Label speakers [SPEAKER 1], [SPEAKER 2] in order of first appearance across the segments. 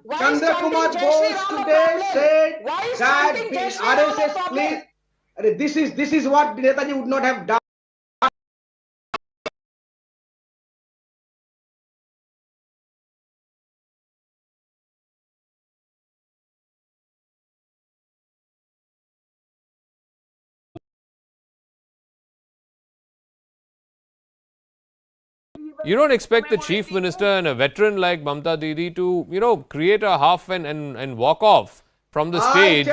[SPEAKER 1] Why is
[SPEAKER 2] Chandra
[SPEAKER 1] chanting
[SPEAKER 2] Kumar
[SPEAKER 1] Jai Shri
[SPEAKER 2] Bose
[SPEAKER 1] Ram a
[SPEAKER 2] today
[SPEAKER 1] problem?
[SPEAKER 2] said
[SPEAKER 1] Why is
[SPEAKER 2] that
[SPEAKER 1] chanting Jai Shri Ram a
[SPEAKER 2] RSS,
[SPEAKER 1] problem?
[SPEAKER 2] please, this is what Netaji would not have done.
[SPEAKER 3] You don't expect the Chief Minister and a veteran like Mamta Didi to, create a huff and walk off from the stage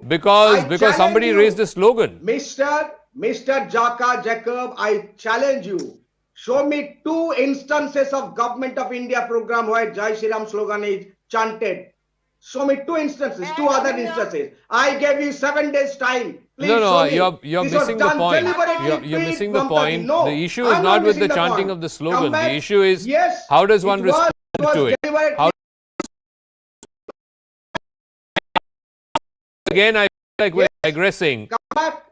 [SPEAKER 3] because somebody raised a slogan.
[SPEAKER 2] Mr. Jaka Jacob, I challenge you. Show me 2 instances of Government of India program where Jai Shri Ram slogan is chanted. Show me 2 instances, 2 other instances. I gave you 7 days time. Please show me.
[SPEAKER 3] You're missing the point. You're missing the point.
[SPEAKER 2] No,
[SPEAKER 3] the issue is not with the chanting of the slogan. The issue is how does one respond to it? Again, I feel like we're digressing.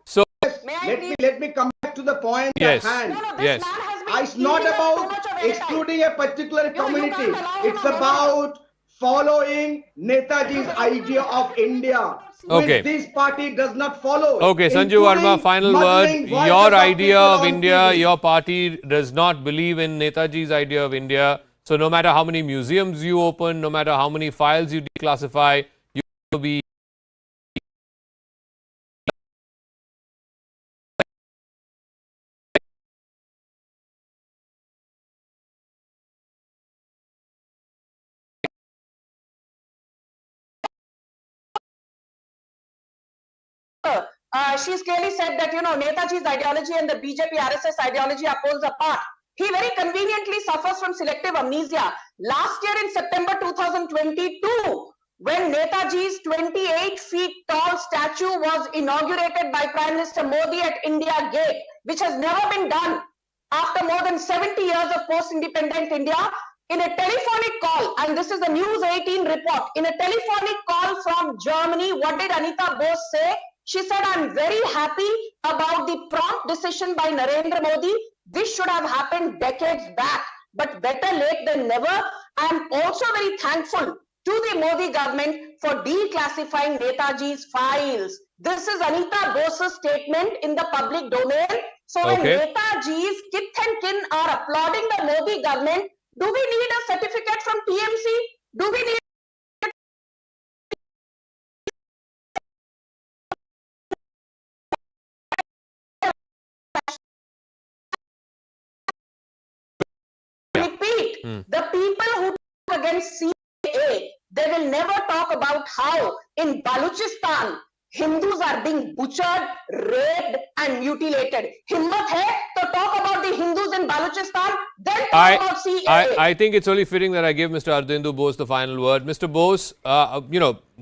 [SPEAKER 3] So
[SPEAKER 2] let me come back to the point at hand.
[SPEAKER 3] Yes.
[SPEAKER 2] It's not about excluding a particular community. It's about following Netaji's idea of India.
[SPEAKER 3] Okay.
[SPEAKER 2] Which this party does not follow.
[SPEAKER 3] Okay, Sanju Verma, final word. Your idea of India, your party does not believe in Netaji's idea of India. So no matter how many museums you open, no matter how many files you declassify, you will be
[SPEAKER 1] she's clearly said that, Netaji's ideology and the BJP RSS ideology are poles apart. He very conveniently suffers from selective amnesia. Last year in September 2022, when Netaji's 28 feet tall statue was inaugurated by Prime Minister Modi at India Gate, which has never been done after more than 70 years of post-independent India, in a telephonic call, and this is the News 18 report, in a telephonic call from Germany, what did Anita Bose say? She said, I'm very happy about the prompt decision by Narendra Modi. This should have happened decades back, but better late than never. I am also very thankful to the Modi government for declassifying Netaji's files. This is Anita Bose's statement in the public domain. So when Netaji's kith and kin are applauding the Modi government, do we need a certificate from TMC? Do we need repeat, the people who talk against CAA, they will never talk about how in Balochistan Hindus are being butchered, raped and mutilated. Himmat hai to talk about the Hindus in Balochistan, then talk about CAA.
[SPEAKER 3] I think it's only fitting that I give Mr. Ardindu Bose the final word. Mr. Bose,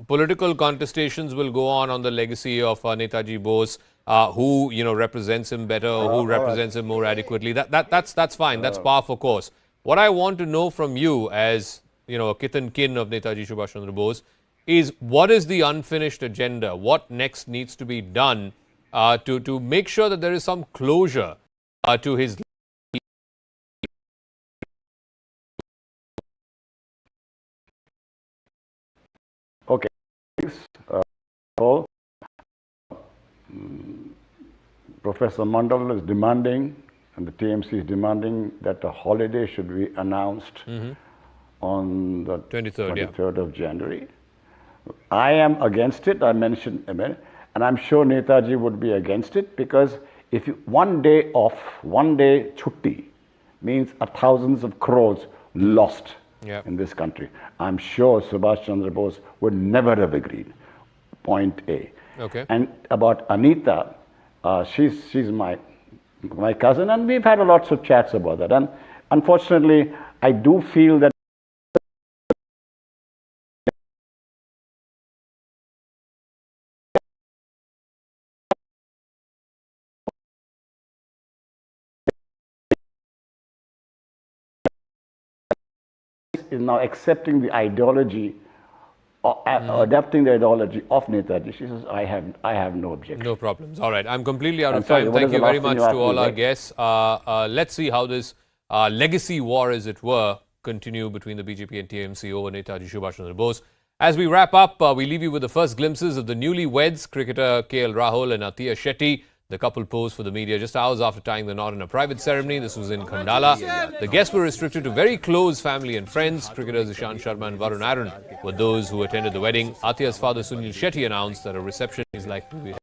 [SPEAKER 3] political contestations will go on the legacy of Netaji Bose. Who represents him better, who represents him more adequately. That's fine. That's par for course. What I want to know from you, as a kith and kin of Netaji Subhash Chandra Bose, is what is the unfinished agenda? What next needs to be done to make sure that there is some closure to his.
[SPEAKER 4] Okay. Professor Mandal is demanding, and the TMC is demanding, that a holiday should be announced on the 23rd of January. I am against it. I mentioned, and I'm sure Netaji would be against it, because if you, one day off, one day chutti, means thousands of crores lost in this country. I'm sure Subhash Chandra Bose would never have agreed. Point A.
[SPEAKER 3] Okay.
[SPEAKER 4] And about Anita, she's my cousin, and we've had lots of chats about that. And unfortunately, I do feel that is now accepting the ideology, adapting the ideology of Netaji. She says, I have no objection.
[SPEAKER 3] No problems. All right. I'm completely out of time. Thank you very much to all our guests. Let's see how this legacy war, as it were, continue between the BJP and TMC over Netaji Subhash Chandra Bose. As we wrap up, we leave you with the first glimpses of the newlyweds, cricketer KL Rahul and Atiya Shetty. The couple posed for the media just hours after tying the knot in a private ceremony. This was in Khandala. The guests were restricted to very close family and friends. Cricketers Ishant Sharma and Varun Aaron were those who attended the wedding. Atiya's father Sunil Shetty announced that a reception is likely to be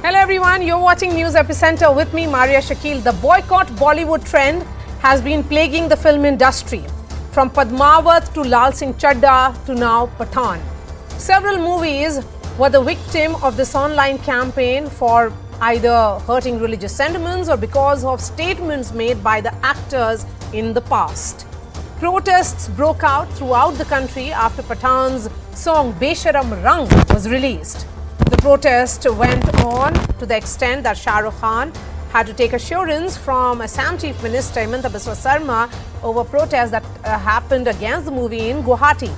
[SPEAKER 5] Hello everyone, you're watching News Epicenter with me, Maria Shakil. The boycott Bollywood trend has been plaguing the film industry. From Padmavat to Lal Singh Chadda to now Pathan. Several movies were the victim of this online campaign for either hurting religious sentiments or because of statements made by the actors in the past. Protests broke out throughout the country after Pathan's song Besharam Rang was released. The protest went on to the extent that Shah Rukh Khan had to take assurance from Assam Chief Minister Himanta Biswa Sarma over protests that happened against the movie in Guwahati.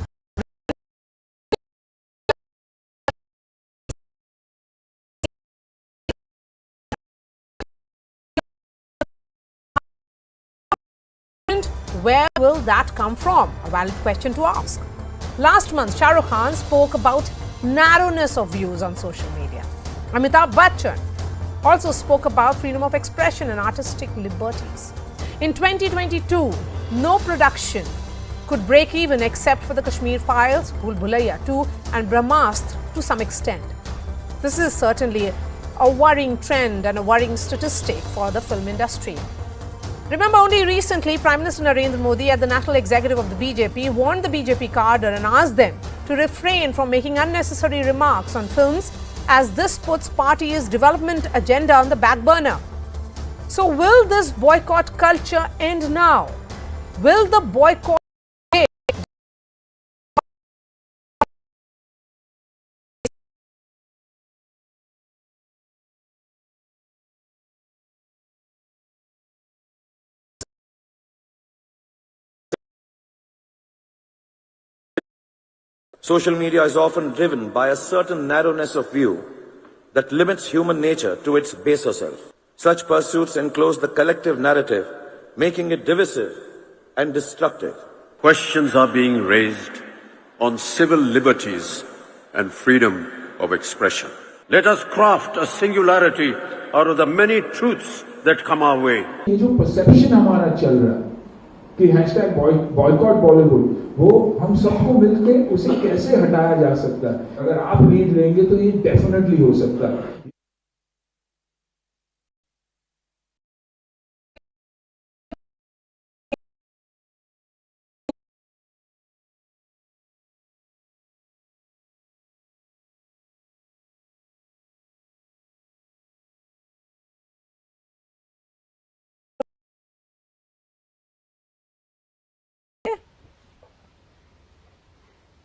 [SPEAKER 5] Where will that come from? A valid question to ask. Last month, Shah Rukh Khan spoke about narrowness of views on social media. Amitabh Bachchan also spoke about freedom of expression and artistic liberties. In 2022, no production could break even except for the Kashmir Files, Bhul Bhulaiya 2 and Brahmastra to some extent. This is certainly a worrying trend and a worrying statistic for the film industry. Remember, only recently, Prime Minister Narendra Modi at the National Executive of the BJP warned the BJP cadre and asked them to refrain from making unnecessary remarks on films as this puts party's development agenda on the back burner. So will this boycott culture end now? Will the boycott
[SPEAKER 6] Social media is often driven by a certain narrowness of view that limits human nature to its baser self. Such pursuits enclose the collective narrative, making it divisive and destructive.
[SPEAKER 7] Questions are being raised on civil liberties and freedom of expression. Let us craft a singularity out of the many truths that come our way.
[SPEAKER 8] ये जो perception हमारा चल रहा है कि hashtag boycott Bollywood, वो हम सबको मिलके उसे कैसे हटाया जा सकता है? अगर आप लीड लेंगे तो ये definitely हो सकता है.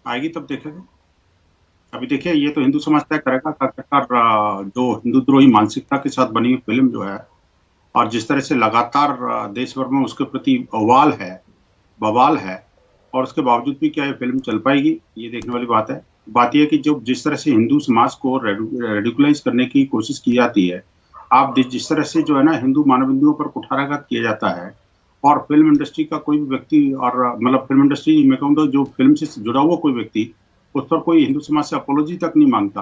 [SPEAKER 9] आएगी तब देखेंगे. अभी देखिए, ये तो हिंदू समाज तय करेगा कट्टर जो हिंदुद्रोही मानसिकता के साथ बनी हुई फिल्म जो है और जिस तरह से लगातार देश भर में उसके प्रति बवाल है और उसके बावजूद भी क्या ये फिल्म चल पाएगी, ये देखने वाली बात है. बात यह कि जो जिस तरह से हिंदू समाज को रेडिकुलाइज करने की कोशिश की जाती है, आप जिस तरह से जो है ना हिंदू मानवाधिकारों पर कुठाराघात किया जाता है और फिल्म इंडस्ट्री का कोई भी व्यक्ति और मतलब फिल्म इंडस्ट्री में कहूँ तो जो फिल्म से जुड़ा हुआ कोई व्यक्ति उस पर कोई हिंदू समाज से अपोलॉजी तक नहीं मांगता,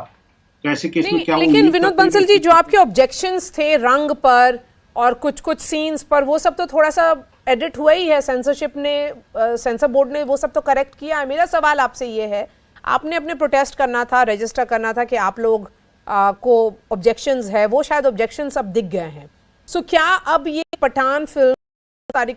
[SPEAKER 9] तो ऐसे केस में क्या
[SPEAKER 5] लेकिन विनोद बंसल जी, जो आपके ऑब्जेक्शंस थे रंग पर और कुछ कुछ सीन्स पर, वो सब तो थोड़ा सा एडिट हुआ ही है, सेंसरशिप ने, सेंसर बोर्ड ने वो सब तो करेक्ट किया है। मेरा सवाल आपसे ये है, आपने अपने प्रोटेस्ट करना था, रजिस्टर करना था कि आप लोग को ऑब्जेक्शंस है, वो शायद ऑब्जेक्शंस अब दिख गए हैं। सो क्या अब ये पठान फिल्म तारीख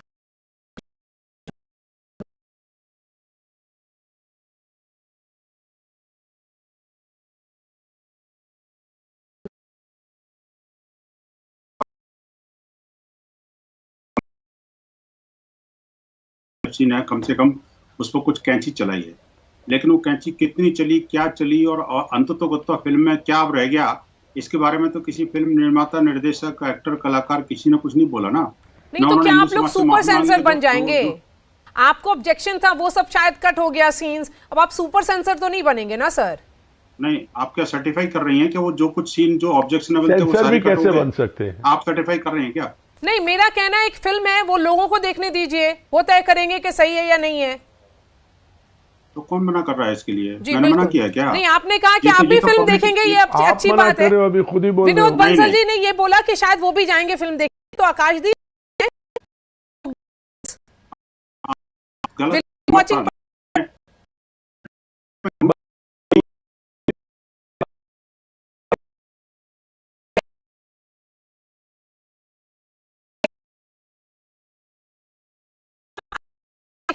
[SPEAKER 9] सीन है, कम से कम उस पर कुछ कैंची चलाई है, लेकिन वो कैंची कितनी चली, क्या चली और अंततोगत्वा फिल्म में क्या रह गया, इसके बारे में तो किसी फिल्म निर्माता, निर्देशक, एक्टर, कलाकार किसी ने कुछ नहीं बोला ना।
[SPEAKER 5] नहीं तो क्या आप लोग सुपर सेंसर बन जाएंगे? आपको ऑब्जेक्शन था, वो सब शायद कट हो गया सीन्स, अब आप सुपर सेंसर तो नहीं बनेंगे ना सर?
[SPEAKER 9] नहीं, आप क्या सर्टिफाई कर रही हैं कि वो जो कुछ सीन जो ऑब्जेक्शनेबल थे वो सारे कट हो गए?
[SPEAKER 10] बन सकते हैं?
[SPEAKER 9] आप सर्टिफाई कर रहे हैं क्या?
[SPEAKER 5] नहीं, मेरा कहना है एक फिल्म है, वो लोगों को देखने दीजिए, वो तय करेंगे कि सही है या नहीं है।
[SPEAKER 9] तो कौन मना कर रहा है इसके लिए?
[SPEAKER 5] जी,
[SPEAKER 9] मैंने मना किया क्या?
[SPEAKER 5] नहीं, आपने कहा कि आप भी फिल्म देखेंगे, ये अच्छी बात है।
[SPEAKER 10] अभी खुद ही बोल रहे हो।
[SPEAKER 5] विनोद बंसल जी ने ये बोला कि शायद वो भी जाएंगे फिल्म देखने, तो आकाशदीप वाचिंग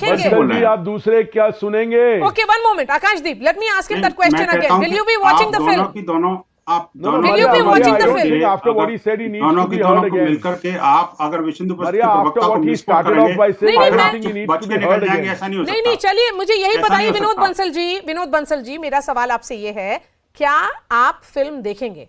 [SPEAKER 10] जी, आप दूसरे क्या सुनेंगे?
[SPEAKER 5] Okay, one moment, Akashdeep, let me ask him that question again. Will you be watching the film?
[SPEAKER 9] दोनों आप
[SPEAKER 5] Will you be watching the film?
[SPEAKER 10] After what he said, he needs
[SPEAKER 9] दोनों
[SPEAKER 10] to
[SPEAKER 9] की
[SPEAKER 10] be
[SPEAKER 9] दोनों
[SPEAKER 10] heard
[SPEAKER 9] को
[SPEAKER 10] again.
[SPEAKER 9] मिलकर के आप अगर Vishnu
[SPEAKER 10] Maria, after what he started off by saying,
[SPEAKER 5] नहीं,
[SPEAKER 10] I think he needs to be heard again.
[SPEAKER 9] ऐसा नहीं हो
[SPEAKER 5] नहीं
[SPEAKER 9] सकता।
[SPEAKER 5] नहीं, चलिए मुझे यही
[SPEAKER 9] ऐसा
[SPEAKER 5] बताइए
[SPEAKER 9] नहीं हो सकता।
[SPEAKER 5] विनोद बंसल जी, मेरा सवाल आपसे ये है, क्या आप फिल्म देखेंगे?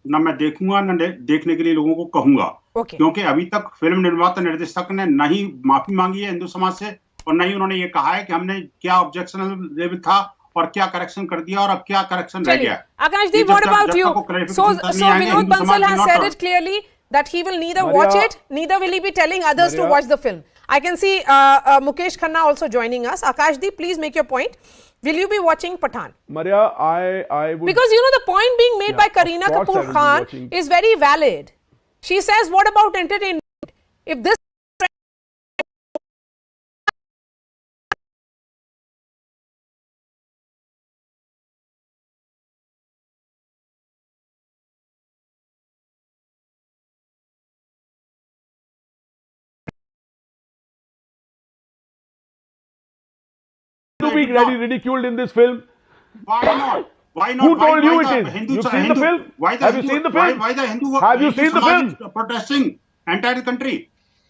[SPEAKER 9] ना मैं देखूंगा, ना देखने के लिए लोगों को कहूंगा,
[SPEAKER 5] Okay.
[SPEAKER 9] क्योंकि अभी तक फिल्म निर्माता, निर्देशक ने न ही माफी मांगी है हिंदू समाज से, और न ही उन्होंने ये कहा है कि हमने क्या ऑब्जेक्शन लेवल था और क्या करेक्शन कर दिया और अब क्या करेक्शन रह गया।
[SPEAKER 5] Akashdeep, what about you? So Vinod Bansal has said it clearly that he will neither watch it, neither will he be telling others to watch the film. I can see Mukesh Khanna also joining us. Akashdeep, please make your point. Will you be watching Pathan?
[SPEAKER 10] Maria, I would...
[SPEAKER 5] Because you know the point being made by Kareena Kapoor Khan is very valid. She says, what about entertainment? If this
[SPEAKER 10] to be ridiculed in this film?
[SPEAKER 9] Why not? Why not?
[SPEAKER 10] Who told you it is?
[SPEAKER 9] Hindu,
[SPEAKER 10] You've seen the film? Have you seen the film?
[SPEAKER 9] Why the Hindu?
[SPEAKER 10] Have you seen the film?
[SPEAKER 9] Protesting entire country.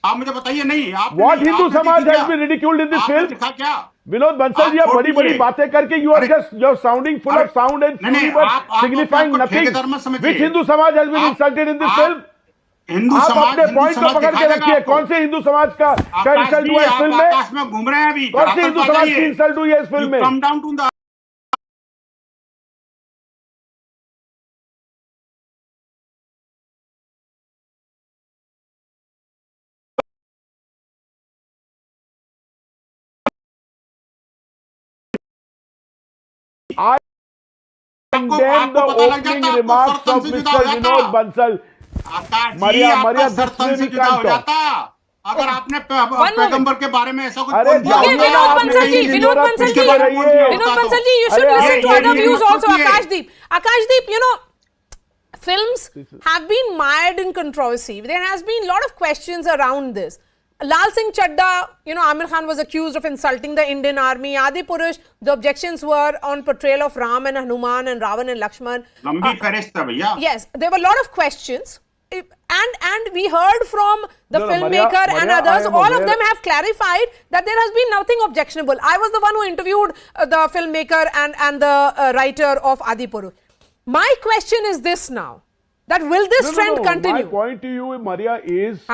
[SPEAKER 9] आप मुझे बताइए नहीं, आप
[SPEAKER 10] What Hindu Samaj has been ridiculed in this film?
[SPEAKER 9] दिखा क्या?
[SPEAKER 10] विनोद बंसल जी, आप बड़ी बड़ी बातें करके you're sounding full of sound and fury, but signifying nothing. Which Hindu Samaj has been insulted in this film?
[SPEAKER 9] Hindu
[SPEAKER 10] आप
[SPEAKER 9] समाज
[SPEAKER 10] अपने पॉइंट को पकड़ के रखिए। कौन से हिंदू समाज का इंसल्ट हुआ इस फिल्म में?
[SPEAKER 9] आकाश में घूम रहे हैं अभी।
[SPEAKER 10] कौन से हिंदू समाज की इंसल्ट हुई है इस फिल्म में?
[SPEAKER 9] Come down to the
[SPEAKER 10] I condemn the opening remarks of Mr. Vinod Bansal. Maria,
[SPEAKER 9] सरतन से जुदा हो जाता अगर आपने पैगंबर के बारे में ऐसा कुछ
[SPEAKER 10] अरे
[SPEAKER 9] बोल दिया।
[SPEAKER 5] Vinod Bansal ji, you should listen to other views also. Akashdeep, you know, films have been mired in controversy. There has been a lot of questions around this. Lal Singh Chadda, you know, Amir Khan was accused of insulting the Indian army. Adi Purush, the objections were on portrayal of Ram and Hanuman and Ravan and Lakshman.
[SPEAKER 9] लंबी फहरिस्त है भैया।
[SPEAKER 5] Yes, there were a lot of questions. And we heard from the filmmaker and others, all of them have clarified that there has been nothing objectionable. I was the one who interviewed the filmmaker and the writer of Adi Purush. My question is this now, that will this trend continue?
[SPEAKER 10] My point to you, Maria, is...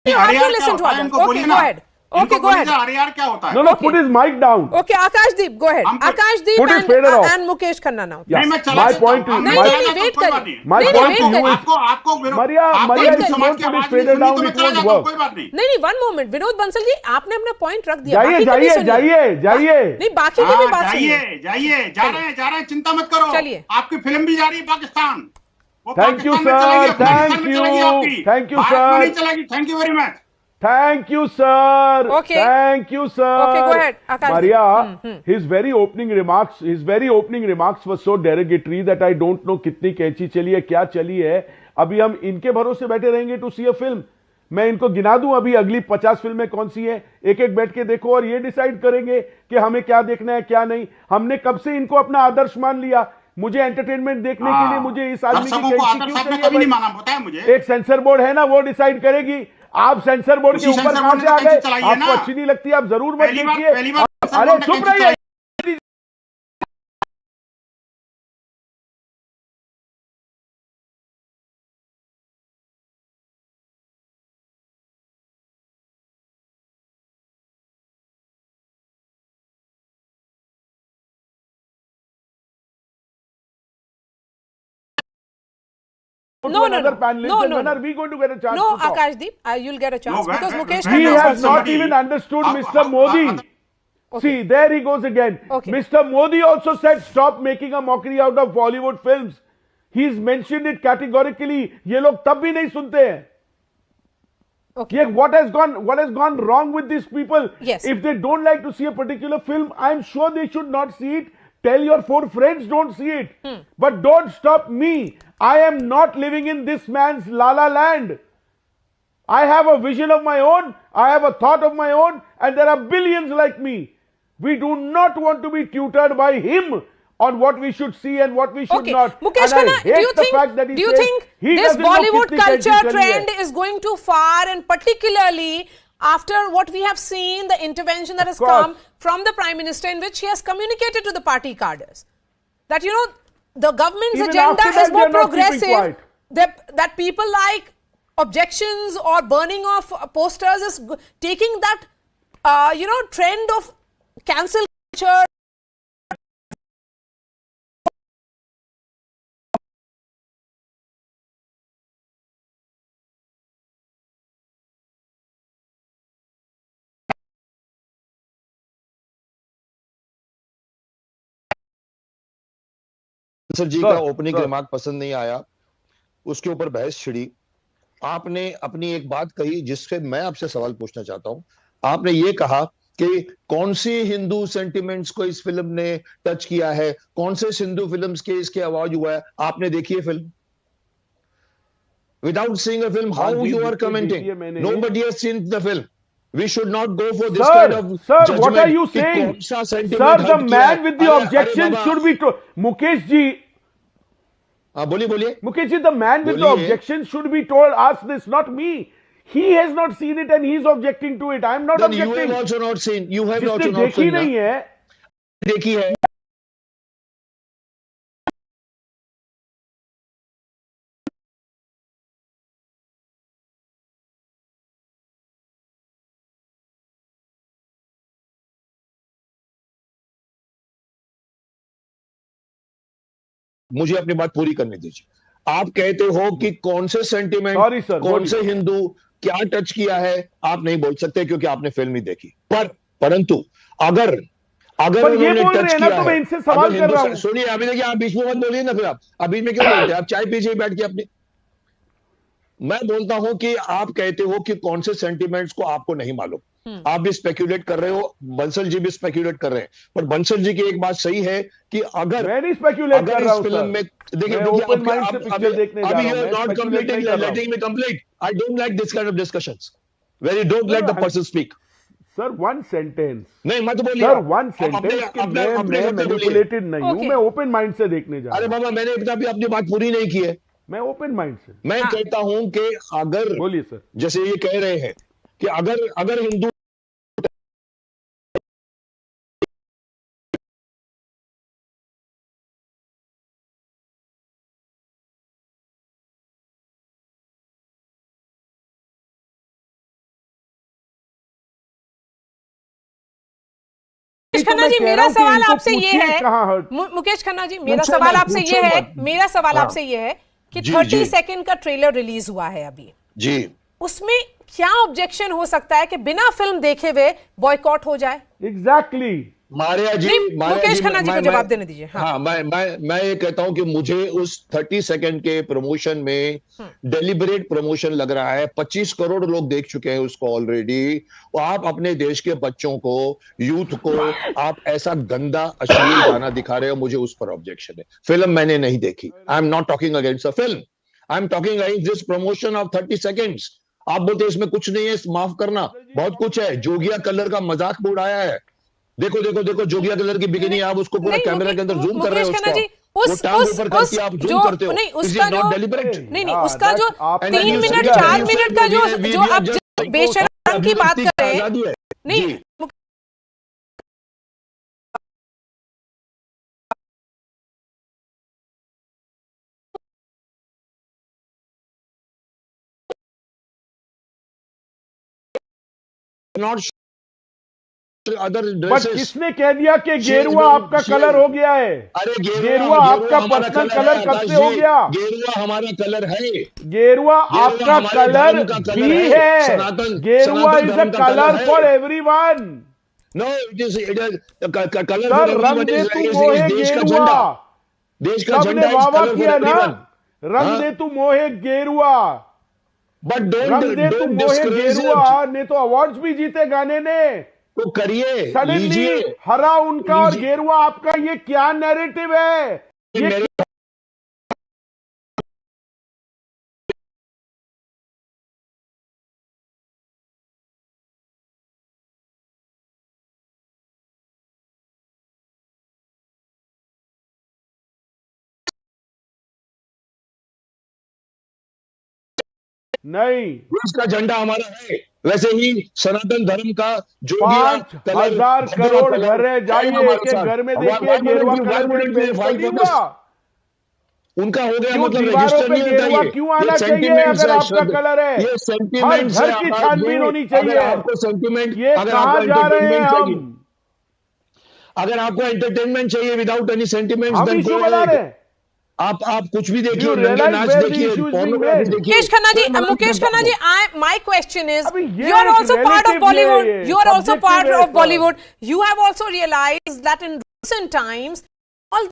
[SPEAKER 5] You have to listen to others. Okay, go ahead. Okay, go ahead.
[SPEAKER 9] अरे यार क्या होता है?
[SPEAKER 10] No, put his mic down.
[SPEAKER 5] Okay, Akashdeep, go ahead. Akashdeep
[SPEAKER 10] put his fader off.
[SPEAKER 5] and Mukesh Khanna now.
[SPEAKER 10] Yeah.
[SPEAKER 9] नहीं मैं चला
[SPEAKER 10] My point is,
[SPEAKER 5] नहीं wait करिए.
[SPEAKER 10] my point to you is,
[SPEAKER 9] आपको
[SPEAKER 10] Maria, if you don't put his fader down, it won't work.
[SPEAKER 9] कोई बात नहीं।
[SPEAKER 5] नहीं, one moment, विनोद बंसल जी, आपने अपना point रख दिया. बाकी की भी सुनिए.
[SPEAKER 10] जाइए.
[SPEAKER 5] नहीं, बाकी की भी बात सुनिए.
[SPEAKER 9] जाइए, जा रहे हैं, चिंता मत करो।
[SPEAKER 5] चलिए.
[SPEAKER 9] आपकी फिल्म भी जा रही है Pakistan.
[SPEAKER 10] Thank you, sir. Thank you. Thank you, sir.
[SPEAKER 9] नहीं चलेगी। Thank you very much.
[SPEAKER 10] Thank you, sir.
[SPEAKER 5] Okay.
[SPEAKER 10] Thank you, sir.
[SPEAKER 5] Okay, go ahead, Akash.
[SPEAKER 10] Maria, his very opening remarks were so derogatory that I don't know कितनी कैंची चली है, क्या चली है. अभी हम इनके भरोसे बैठे रहेंगे to see a film. मैं इनको गिना दूं अभी अगली 50 फिल्में कौन सी हैं, एक बैठ के देखो और ये डिसाइड करेंगे कि हमें क्या देखना है क्या नहीं. हमने कब से इनको अपना आदर्श मान लिया. मुझे एंटरटेनमेंट देखने के लिए मुझे इस आदमी की कैंची क्यों चाहिए. एक सेंसर बोर्ड है ना, वो डिसाइड करेगी. आप सेंसर बोर्ड के ऊपर कहां से आ गए. आपको अच्छी नहीं लगती, आप जरूर मत देखिए. अरे चुप रहिए.
[SPEAKER 5] No.
[SPEAKER 10] When are we going to get a chance?
[SPEAKER 5] No,
[SPEAKER 10] to talk?
[SPEAKER 5] Akashdeep, you'll get a chance because Mukesh
[SPEAKER 10] He
[SPEAKER 5] Khanna
[SPEAKER 10] has not even understood Mr. Modi. See, there he goes again.
[SPEAKER 5] Okay.
[SPEAKER 10] Mr. Modi also said, stop making a mockery out of Bollywood films. He's mentioned it categorically. ये लोग तब भी नहीं सुनते हैं.
[SPEAKER 5] Okay.
[SPEAKER 10] What has gone wrong with these people?
[SPEAKER 5] Yes.
[SPEAKER 10] If they don't like to see a particular film, I'm sure they should not see it. Tell your 4 friends don't see it. But don't stop me. I am not living in this man's la-la land. I have a vision of my own. I have a thought of my own. And there are billions like me. We do not want to be tutored by him on what we should see and what we should not.
[SPEAKER 5] Mukesh Khanna, do you think this Bollywood culture trend is going too far, and particularly after what we have seen, the intervention that has come from the Prime Minister, in which he has communicated to the party cadres that, the government's agenda is more progressive, that people like objections or burning of posters is taking that, trend of cancel culture.
[SPEAKER 11] Sir ji का opening remark पसंद नहीं आया, उसके ऊपर बहस छिड़ी. आपने अपनी एक बात कही जिससे मैं आपसे सवाल पूछना चाहता हूं. आपने ये कहा कि कौन सी हिंदू सेंटिमेंट्स को इस फिल्म ने टच किया है, कौन से हिंदू फिल्म्स के इसके आवाज हुआ है. आपने देखी है film? Without seeing a film, how you are commenting? Nobody has seen the film. We should not go for this kind of
[SPEAKER 10] judgment. Sir, what are you saying? Sir, the man with the objection should be told. Mukesh ji.
[SPEAKER 11] बोलिए.
[SPEAKER 10] Mukesh ji, the man with the objection should be told, ask this, not me. He has not seen it and he is objecting to it. I am not
[SPEAKER 11] then
[SPEAKER 10] objecting.
[SPEAKER 11] You have also not seen. You have also not
[SPEAKER 10] देखी
[SPEAKER 11] seen.
[SPEAKER 10] नहीं है.
[SPEAKER 11] देखी है. मुझे अपनी बात पूरी करने दीजिए. आप कहते हो कि कौन से सेंटिमेंट, कौन से हिंदू क्या टच किया है, आप नहीं बोल सकते क्योंकि आपने फिल्म नहीं देखी. परंतु अगर उन्होंने टच किया
[SPEAKER 10] तो मैं इनसे सवाल कर रहा हूं.
[SPEAKER 11] सुनिए, अभी देखिए, आप बीच में मत बोलिए ना. फिर आप अभी में क्यों बोलते हैं? आप चाय पीजिए बैठ के अपनी. मैं बोलता हूं कि आप कहते हो कि कौन से सेंटिमेंट्स को आपको नहीं मालूम. आप भी स्पेक्यूलेट कर रहे हो, बंसल जी भी स्पेक्यूलेट कर रहे हैं. पर बंसल जी की एक बात सही है कि अगर इस फिल्म में देखिए अभी you are not completing, letting me complete. I don't like this kind of discussions where you don't let the person speak.
[SPEAKER 10] Sir, one sentence.
[SPEAKER 11] नहीं, मत बोलिए.
[SPEAKER 10] Sir, one sentence. मैं मैनिपुलेटेड नहीं हूं. मैं ओपन माइंड से देखने जा रहा हूं.
[SPEAKER 11] अरे बाबा, मैंने अभी अपनी बात पूरी नहीं की है.
[SPEAKER 10] मैं ओपन माइंड से
[SPEAKER 11] मैं कहता हूं कि अगर,
[SPEAKER 10] बोलिए सर,
[SPEAKER 11] जैसे ये कह रहे हैं कि अगर हिंदू
[SPEAKER 5] मुकेश खन्ना जी, मेरा सवाल आपसे ये है, मुकेश खन्ना जी, मेरा सवाल आपसे ये है, मेरा सवाल आपसे ये है कि 30 सेकंड का ट्रेलर रिलीज हुआ है अभी जी, उसमें क्या ऑब्जेक्शन हो सकता है कि बिना फिल्म देखे हुए बॉयकॉट हो जाए?
[SPEAKER 10] एग्जैक्टली
[SPEAKER 11] मारिया जी,
[SPEAKER 5] मुकेश खन्ना जी को जवाब देने दीजिए।
[SPEAKER 11] हाँ, मैं ये कहता हूं कि मुझे उस 30 सेकंड के प्रमोशन में डेलिबरेट प्रमोशन लग रहा है। 25 करोड़ लोग देख चुके हैं उसको ऑलरेडी, और आप अपने देश के बच्चों को, यूथ को आप ऐसा गंदा अश्लील गाना दिखा रहे हो, मुझे उस पर ऑब्जेक्शन है। फिल्म मैंने नहीं देखी, I am not talking against a film, I am talking against this promotion of 30 seconds. आप बोलते इसमें कुछ नहीं है, माफ करना, बहुत कुछ है। जोगिया कलर का मजाक उड़ाया है, देखो देखो देखो, जोगिया कलर की बिकिनी, आप उसको पूरा कैमरा के अंदर जूम कर रहे हो,
[SPEAKER 5] जो नहीं उसका जो नहीं उसका जो 3 मिनट 4 मिनट का जो आप बेशर्म की बात कर रहे हैं, नहीं
[SPEAKER 11] नॉट
[SPEAKER 10] बट किसने कह दिया कि गेरुआ आपका कलर हो गया है?
[SPEAKER 11] अरे
[SPEAKER 10] गेरुआ आपका पर्सनल कलर कब से हो गया?
[SPEAKER 11] गेरुआ हमारा कलर है,
[SPEAKER 10] गेरुआ आपका कलर भी है। Gerua is a colour for everyone.
[SPEAKER 11] No, it is colour
[SPEAKER 10] sir, रंग दे तू मोहे गेरुआ,
[SPEAKER 11] देश का झंडा
[SPEAKER 10] वाह किया ना, रंग दे तू मोहे गेरुआ,
[SPEAKER 11] बट
[SPEAKER 10] रंग दे तू मोहे गेरुआ ने तो अवार्ड्स भी जीते गाने ने,
[SPEAKER 11] तो करिए,
[SPEAKER 10] सडनली हरा उनका और गेरुआ आपका, ये क्या नैरेटिव है? ये नहीं,
[SPEAKER 11] इसका झंडा हमारा है। वैसे ही सनातन धर्म का जो
[SPEAKER 10] 5,000 करोड़ घर है, जाइए एक एक घर में देखिए, गेरुआ कलर
[SPEAKER 11] उनका हो गया, मतलब
[SPEAKER 10] दीवारों पे गेरुआ क्यों आना चाहिए अगर आपका कलर है?
[SPEAKER 11] ये सेंटीमेंट,
[SPEAKER 10] घर की छानबीन होनी चाहिए।
[SPEAKER 11] आपको सेंटीमेंट,
[SPEAKER 10] ये कहां जा रहे हैं हम?
[SPEAKER 11] अगर आपको एंटरटेनमेंट चाहिए विदाउट एनी सेंटीमेंट,
[SPEAKER 10] हम इशू बना रहे हैं।
[SPEAKER 11] आप कुछ भी देखिए, नाच देखिए,
[SPEAKER 5] Mukesh Khanna ji, Mukesh Khanna ji, my question is, you are also part of Bollywood. You are also part of Bollywood. You have also realized that in recent times, all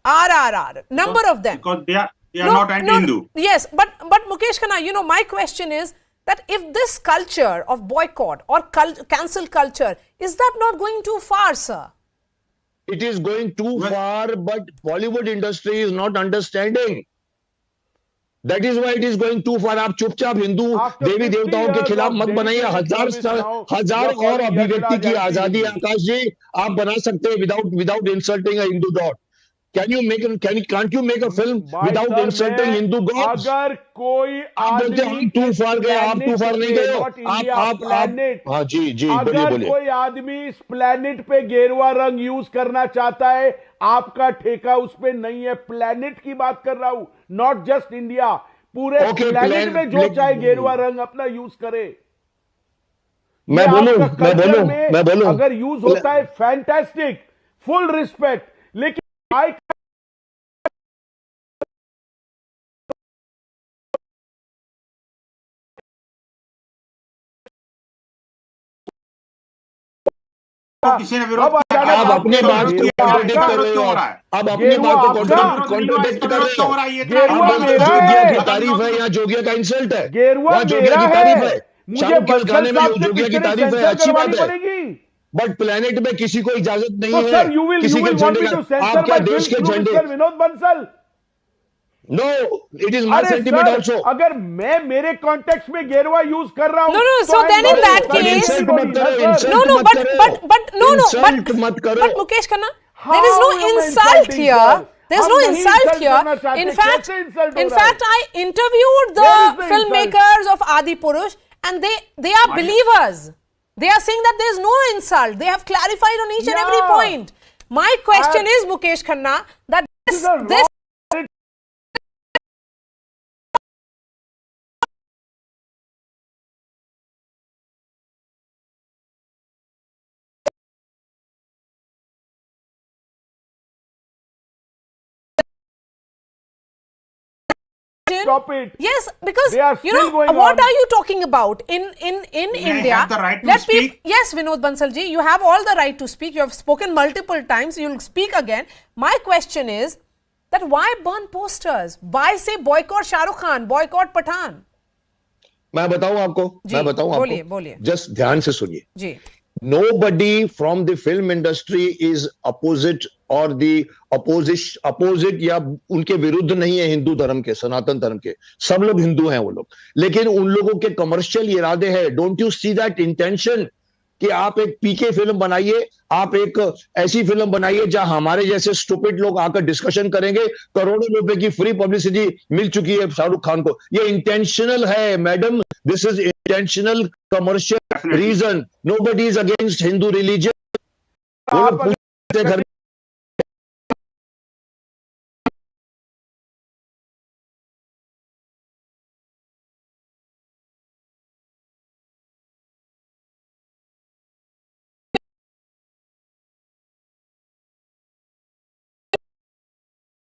[SPEAKER 5] RRR, number of them.
[SPEAKER 9] Because they are not anti-Hindu.
[SPEAKER 5] Yes, but Mukesh Khanna, you know, my question is that if this culture of boycott or cancel culture, is that not going too far, sir?
[SPEAKER 11] It is going too far, but Bollywood industry is not understanding. That is why it is going too far. आप चुपचाप हिंदू देवी देवताओं के खिलाफ मत बनाइए। हजार और अभिव्यक्ति की आजादी है आकाश जी, आप बना सकते हैं without insulting a Hindu god. Can't you make a film without insulting Hindu gods?
[SPEAKER 10] अगर कोई
[SPEAKER 11] आप बोलते हैं too far गए, आप too far नहीं गए हो, आप हाँ जी
[SPEAKER 10] अगर कोई आदमी इस प्लेनेट पे गेरुआ रंग यूज करना चाहता है, आपका ठेका उस पे नहीं है। प्लेनेट की बात कर रहा हूं, नॉट जस्ट इंडिया, पूरे प्लेनेट में जो चाहे गेरुआ रंग अपना यूज करे।
[SPEAKER 11] मैं बोलूं
[SPEAKER 10] अगर यूज होता है फैंटास्टिक, फुल रिस्पेक्ट, लेकिन
[SPEAKER 9] किसी ने विरोध
[SPEAKER 11] आप अपने बात को कॉन्ट्रडिक्ट कर रहे हो, आप अपनी बात को कॉन्ट्रडिक्ट कर रहे हो। आप जोगिया की तारीफ है या जोगिया का इंसल्ट है?
[SPEAKER 10] गेरुआ
[SPEAKER 11] जोगिया की तारीफ है,
[SPEAKER 10] मुझे
[SPEAKER 11] के गाने में जोगिया की तारीफ है, अच्छी बात है, बट प्लेनेट में किसी को इजाजत नहीं है किसी के झंडे का। आप क्या देश के झंडे?
[SPEAKER 10] Vinod Bansal,
[SPEAKER 11] no, it is my sentiment also.
[SPEAKER 10] अगर मैं मेरे कॉन्टेक्स्ट में गेरुआ यूज कर रहा हूं,
[SPEAKER 5] no, so then in that case, but Mukesh Khanna, there is no insult here. There's no insult here. In fact, I interviewed the filmmakers of Adi Purush, and they are believers. They are saying that there is no insult. They have clarified on each and every point. My question is, Mukesh Khanna, that this
[SPEAKER 10] Stop it.
[SPEAKER 5] Yes, because
[SPEAKER 10] They are
[SPEAKER 5] you
[SPEAKER 10] still
[SPEAKER 5] know
[SPEAKER 10] going
[SPEAKER 5] what
[SPEAKER 10] on.
[SPEAKER 5] are you talking about in India?
[SPEAKER 9] Have the right to speak.
[SPEAKER 5] Yes, Vinod Bansal ji, you have all the right to speak. You have spoken multiple times. You'll speak again. My question is that why burn posters? Why say boycott Shah Rukh Khan, boycott Pathan?
[SPEAKER 11] मैं बताऊं आपको,
[SPEAKER 5] जी, बोलिए.
[SPEAKER 11] Just ध्यान से सुनिए.
[SPEAKER 5] जी.
[SPEAKER 11] Nobody from the film industry is opposite or the opposite या उनके विरुद्ध नहीं है हिंदू धर्म के, सनातन धर्म के. सब लोग हिंदू हैं वो लोग, लेकिन उन लोगों के कमर्शियल इरादे हैं. Don't you see that intention कि आप एक पीके फिल्म बनाइए, आप एक ऐसी फिल्म बनाइए जहां हमारे जैसे स्टूपिड लोग आकर डिस्कशन करेंगे. करोड़ों रुपए की फ्री पब्लिसिटी मिल चुकी है शाहरुख खान को. ये इंटेंशनल है madam. This is intentional commercial reason. Nobody is against Hindu religion.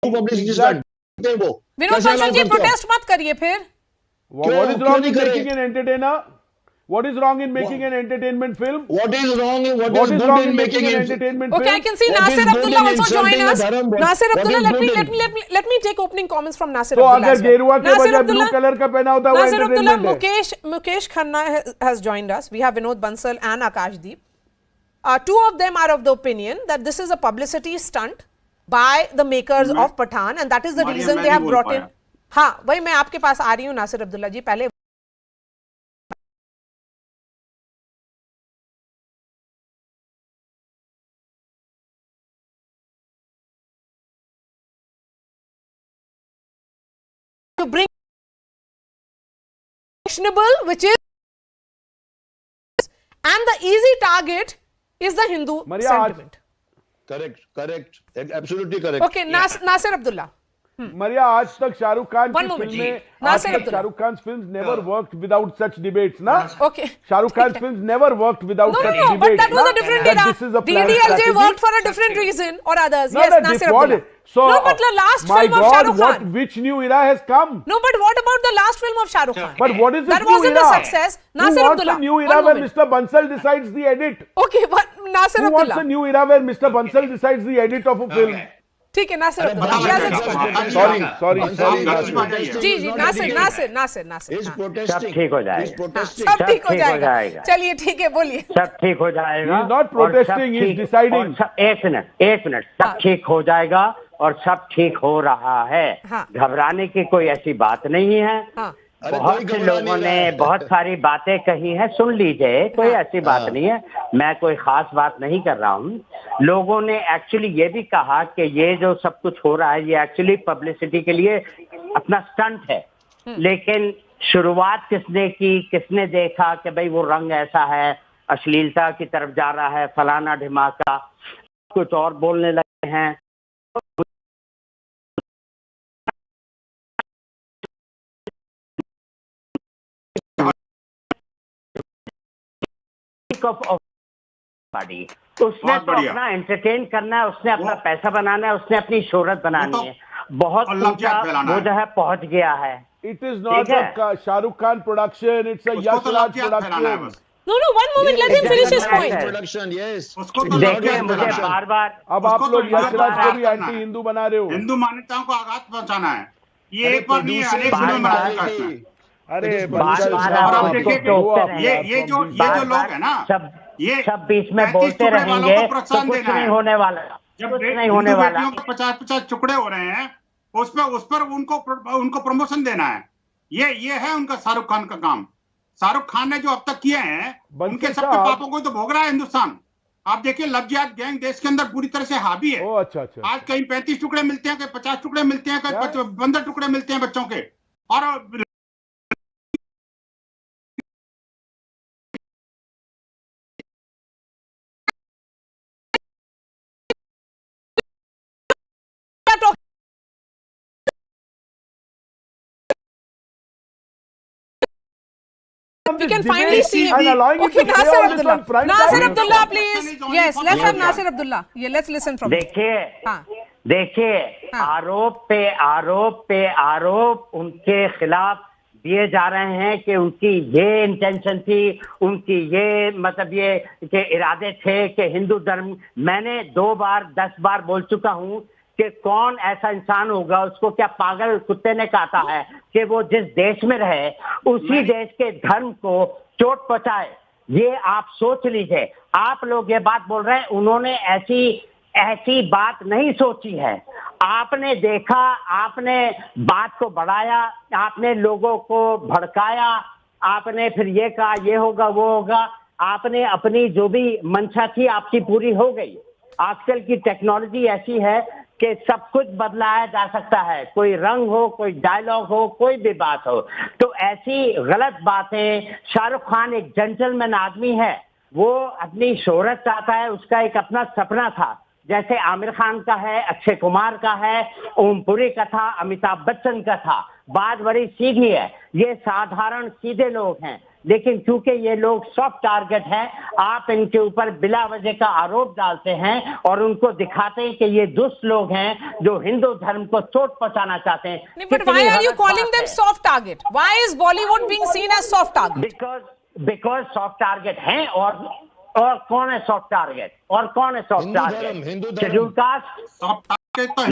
[SPEAKER 11] Publicity start करते हैं वो.
[SPEAKER 5] विनोद बंसल जी, प्रोटेस्ट मत करिए फिर.
[SPEAKER 10] What is wrong in making an entertainer? What is wrong in making an entertainment film?
[SPEAKER 11] What is wrong in
[SPEAKER 10] what is good in making an entertainment film?
[SPEAKER 5] Okay, I can see Nasir Abdullah also join us. Nasir Abdullah, let me take opening comments from Nasir
[SPEAKER 10] तो
[SPEAKER 5] Abdullah.
[SPEAKER 10] अगर गेरुआ के बजाय blue colour का पहना होता वो
[SPEAKER 5] Nasir Abdullah,
[SPEAKER 10] entertainment है.
[SPEAKER 5] Mukesh Khanna has joined us. We have Vinod Bansal and Akashdeep. Two of them are of the opinion that this is a publicity stunt by the makers of Pathan, and that is the reason they have brought in. हाँ, वही मैं आपके पास आ रही हूँ नासिर अब्दुल्ला जी. पहले to bring actionable, which is, and the easy target is the Hindu sentiment.
[SPEAKER 11] Correct, absolutely correct.
[SPEAKER 5] Okay, Nasir Abdullah.
[SPEAKER 10] Maria, आज तक शाहरुख खान की फिल्में, आज तक Shahrukh Khan films never worked without such debates, ना?
[SPEAKER 5] Okay.
[SPEAKER 10] Shahrukh Khan's films never worked without such debates.
[SPEAKER 5] But that was a different era. DDLJ worked for a different reason or others. Yes, Nasir Abdullah.
[SPEAKER 10] So,
[SPEAKER 5] no, but the last film of Shah Rukh Khan.
[SPEAKER 10] Which new era has come?
[SPEAKER 5] No, but what about the last film of Shah Rukh Khan?
[SPEAKER 10] But what is this
[SPEAKER 5] that
[SPEAKER 10] new era?
[SPEAKER 5] That wasn't a success. Nasir
[SPEAKER 10] Who
[SPEAKER 5] Abdullah.
[SPEAKER 10] wants a new era where Mr. Bansal decides the edit?
[SPEAKER 5] Okay, but Nasir Abdullah.
[SPEAKER 10] Who wants a new era where Mr. Bansal decides the edit of a film?
[SPEAKER 5] ठीक है Nasir Abdullah.
[SPEAKER 10] Sorry.
[SPEAKER 5] जी नासिर.
[SPEAKER 12] सब ठीक हो जाएगा.
[SPEAKER 5] सब ठीक हो जाएगा. चलिए ठीक है, बोलिए.
[SPEAKER 12] सब ठीक हो जाएगा.
[SPEAKER 10] He is not protesting, he is deciding.
[SPEAKER 12] एक मिनट. सब ठीक हो जाएगा और सब ठीक हो रहा है. घबराने की कोई ऐसी बात नहीं है. बहुत से लोगों ने बहुत सारी बातें कही हैं, सुन लीजिए. कोई ऐसी बात नहीं है. मैं कोई खास बात नहीं कर रहा हूँ. लोगों ने एक्चुअली ये भी कहा कि ये जो सब कुछ हो रहा है ये एक्चुअली पब्लिसिटी के लिए अपना स्टंट है. लेकिन शुरुआत किसने की, किसने देखा कि भाई वो रंग ऐसा है, अश्लीलता की तरफ जा रहा है, फलाना ढिमाका, कुछ और बोलने लगे हैं. उसने तो अपना एंटरटेन करना है, उसने अपना पैसा बनाना है, उसने अपनी शोहरत बनानी है. बहुत ऊंचा वो जो है पहुंच गया है.
[SPEAKER 10] It is not a Shahrukh Khan production, it's a Yash Raj production.
[SPEAKER 5] No, one moment, let him finish his point.
[SPEAKER 11] Production, yes.
[SPEAKER 12] देखिए मुझे बार
[SPEAKER 10] अब आप लोग यश राज को भी एंटी हिंदू बना रहे हो.
[SPEAKER 9] हिंदू मान्यताओं को आघात पहुंचाना है. ये एक बार नहीं है, अनेक फिल्में बनाना है.
[SPEAKER 10] अरे
[SPEAKER 9] ये जो लोग है ना,
[SPEAKER 12] ये सब बीच में बोलते रहेंगे तो कुछ नहीं होने वाला.
[SPEAKER 9] जब नहीं होने वाला 50-50 टुकड़े हो रहे हैं, उस पर उनको प्रमोशन देना है. ये है उनका शाहरुख खान का काम. शाहरुख खान ने जो अब तक किए हैं उनके सबके पापों को तो भोग रहा है हिंदुस्तान. आप देखिए लव जिहाद गैंग देश के अंदर पूरी तरह से हावी है.
[SPEAKER 10] अच्छा.
[SPEAKER 9] आज कहीं 35 टुकड़े मिलते हैं, कहीं 50 टुकड़े मिलते हैं, कहीं 15 टुकड़े मिलते हैं बच्चों के. और
[SPEAKER 5] We can finally see. Okay, Nasir Abdullah. Nasir Abdullah, please. Yes, let's have Nasir Abdullah. Yeah, let's listen from him.
[SPEAKER 12] देखिए आरोप पे आरोप उनके खिलाफ दिए जा रहे हैं कि उनकी ये इंटेंशन थी, उनकी ये मतलब ये के इरादे थे कि हिंदू धर्म। मैंने 2 बार 10 बार बोल चुका हूं कि कौन ऐसा इंसान होगा, उसको क्या पागल कुत्ते ने काटा है कि वो जिस देश में रहे उसी देश के धर्म को चोट पहुंचाए। ये आप सोच लीजिए। आप लोग ये बात बोल रहे हैं, उन्होंने ऐसी बात नहीं सोची है। आपने देखा, आपने बात को बढ़ाया, आपने लोगों को भड़काया, आपने फिर ये कहा ये होगा वो होगा। आपने अपनी जो भी मंशा थी आपकी पूरी हो गई। आजकल की टेक्नोलॉजी ऐसी है कि सब कुछ बदलाया जा सकता है, कोई रंग हो, कोई डायलॉग हो, कोई भी बात हो। तो ऐसी गलत बातें, शाहरुख खान एक जेंटलमैन आदमी है, वो अपनी शोहरत चाहता है, उसका एक अपना सपना था, जैसे आमिर खान का है, अक्षय कुमार का है, ओमपुरी का था, अमिताभ बच्चन का था। बात बड़ी सीधी है, ये साधारण सीधे लोग हैं, लेकिन क्योंकि ये लोग सॉफ्ट टारगेट हैं, आप इनके ऊपर बिला वजह का आरोप डालते हैं और उनको दिखाते हैं कि ये दुष्ट लोग हैं जो हिंदू धर्म को चोट पहुंचाना चाहते हैं।
[SPEAKER 5] But why are you calling them soft target? Why is Bollywood being seen as soft target?
[SPEAKER 12] Because soft target हैं। और कौन है सॉफ्ट टारगेट? और कौन है soft target? Schedule caste
[SPEAKER 9] soft target तो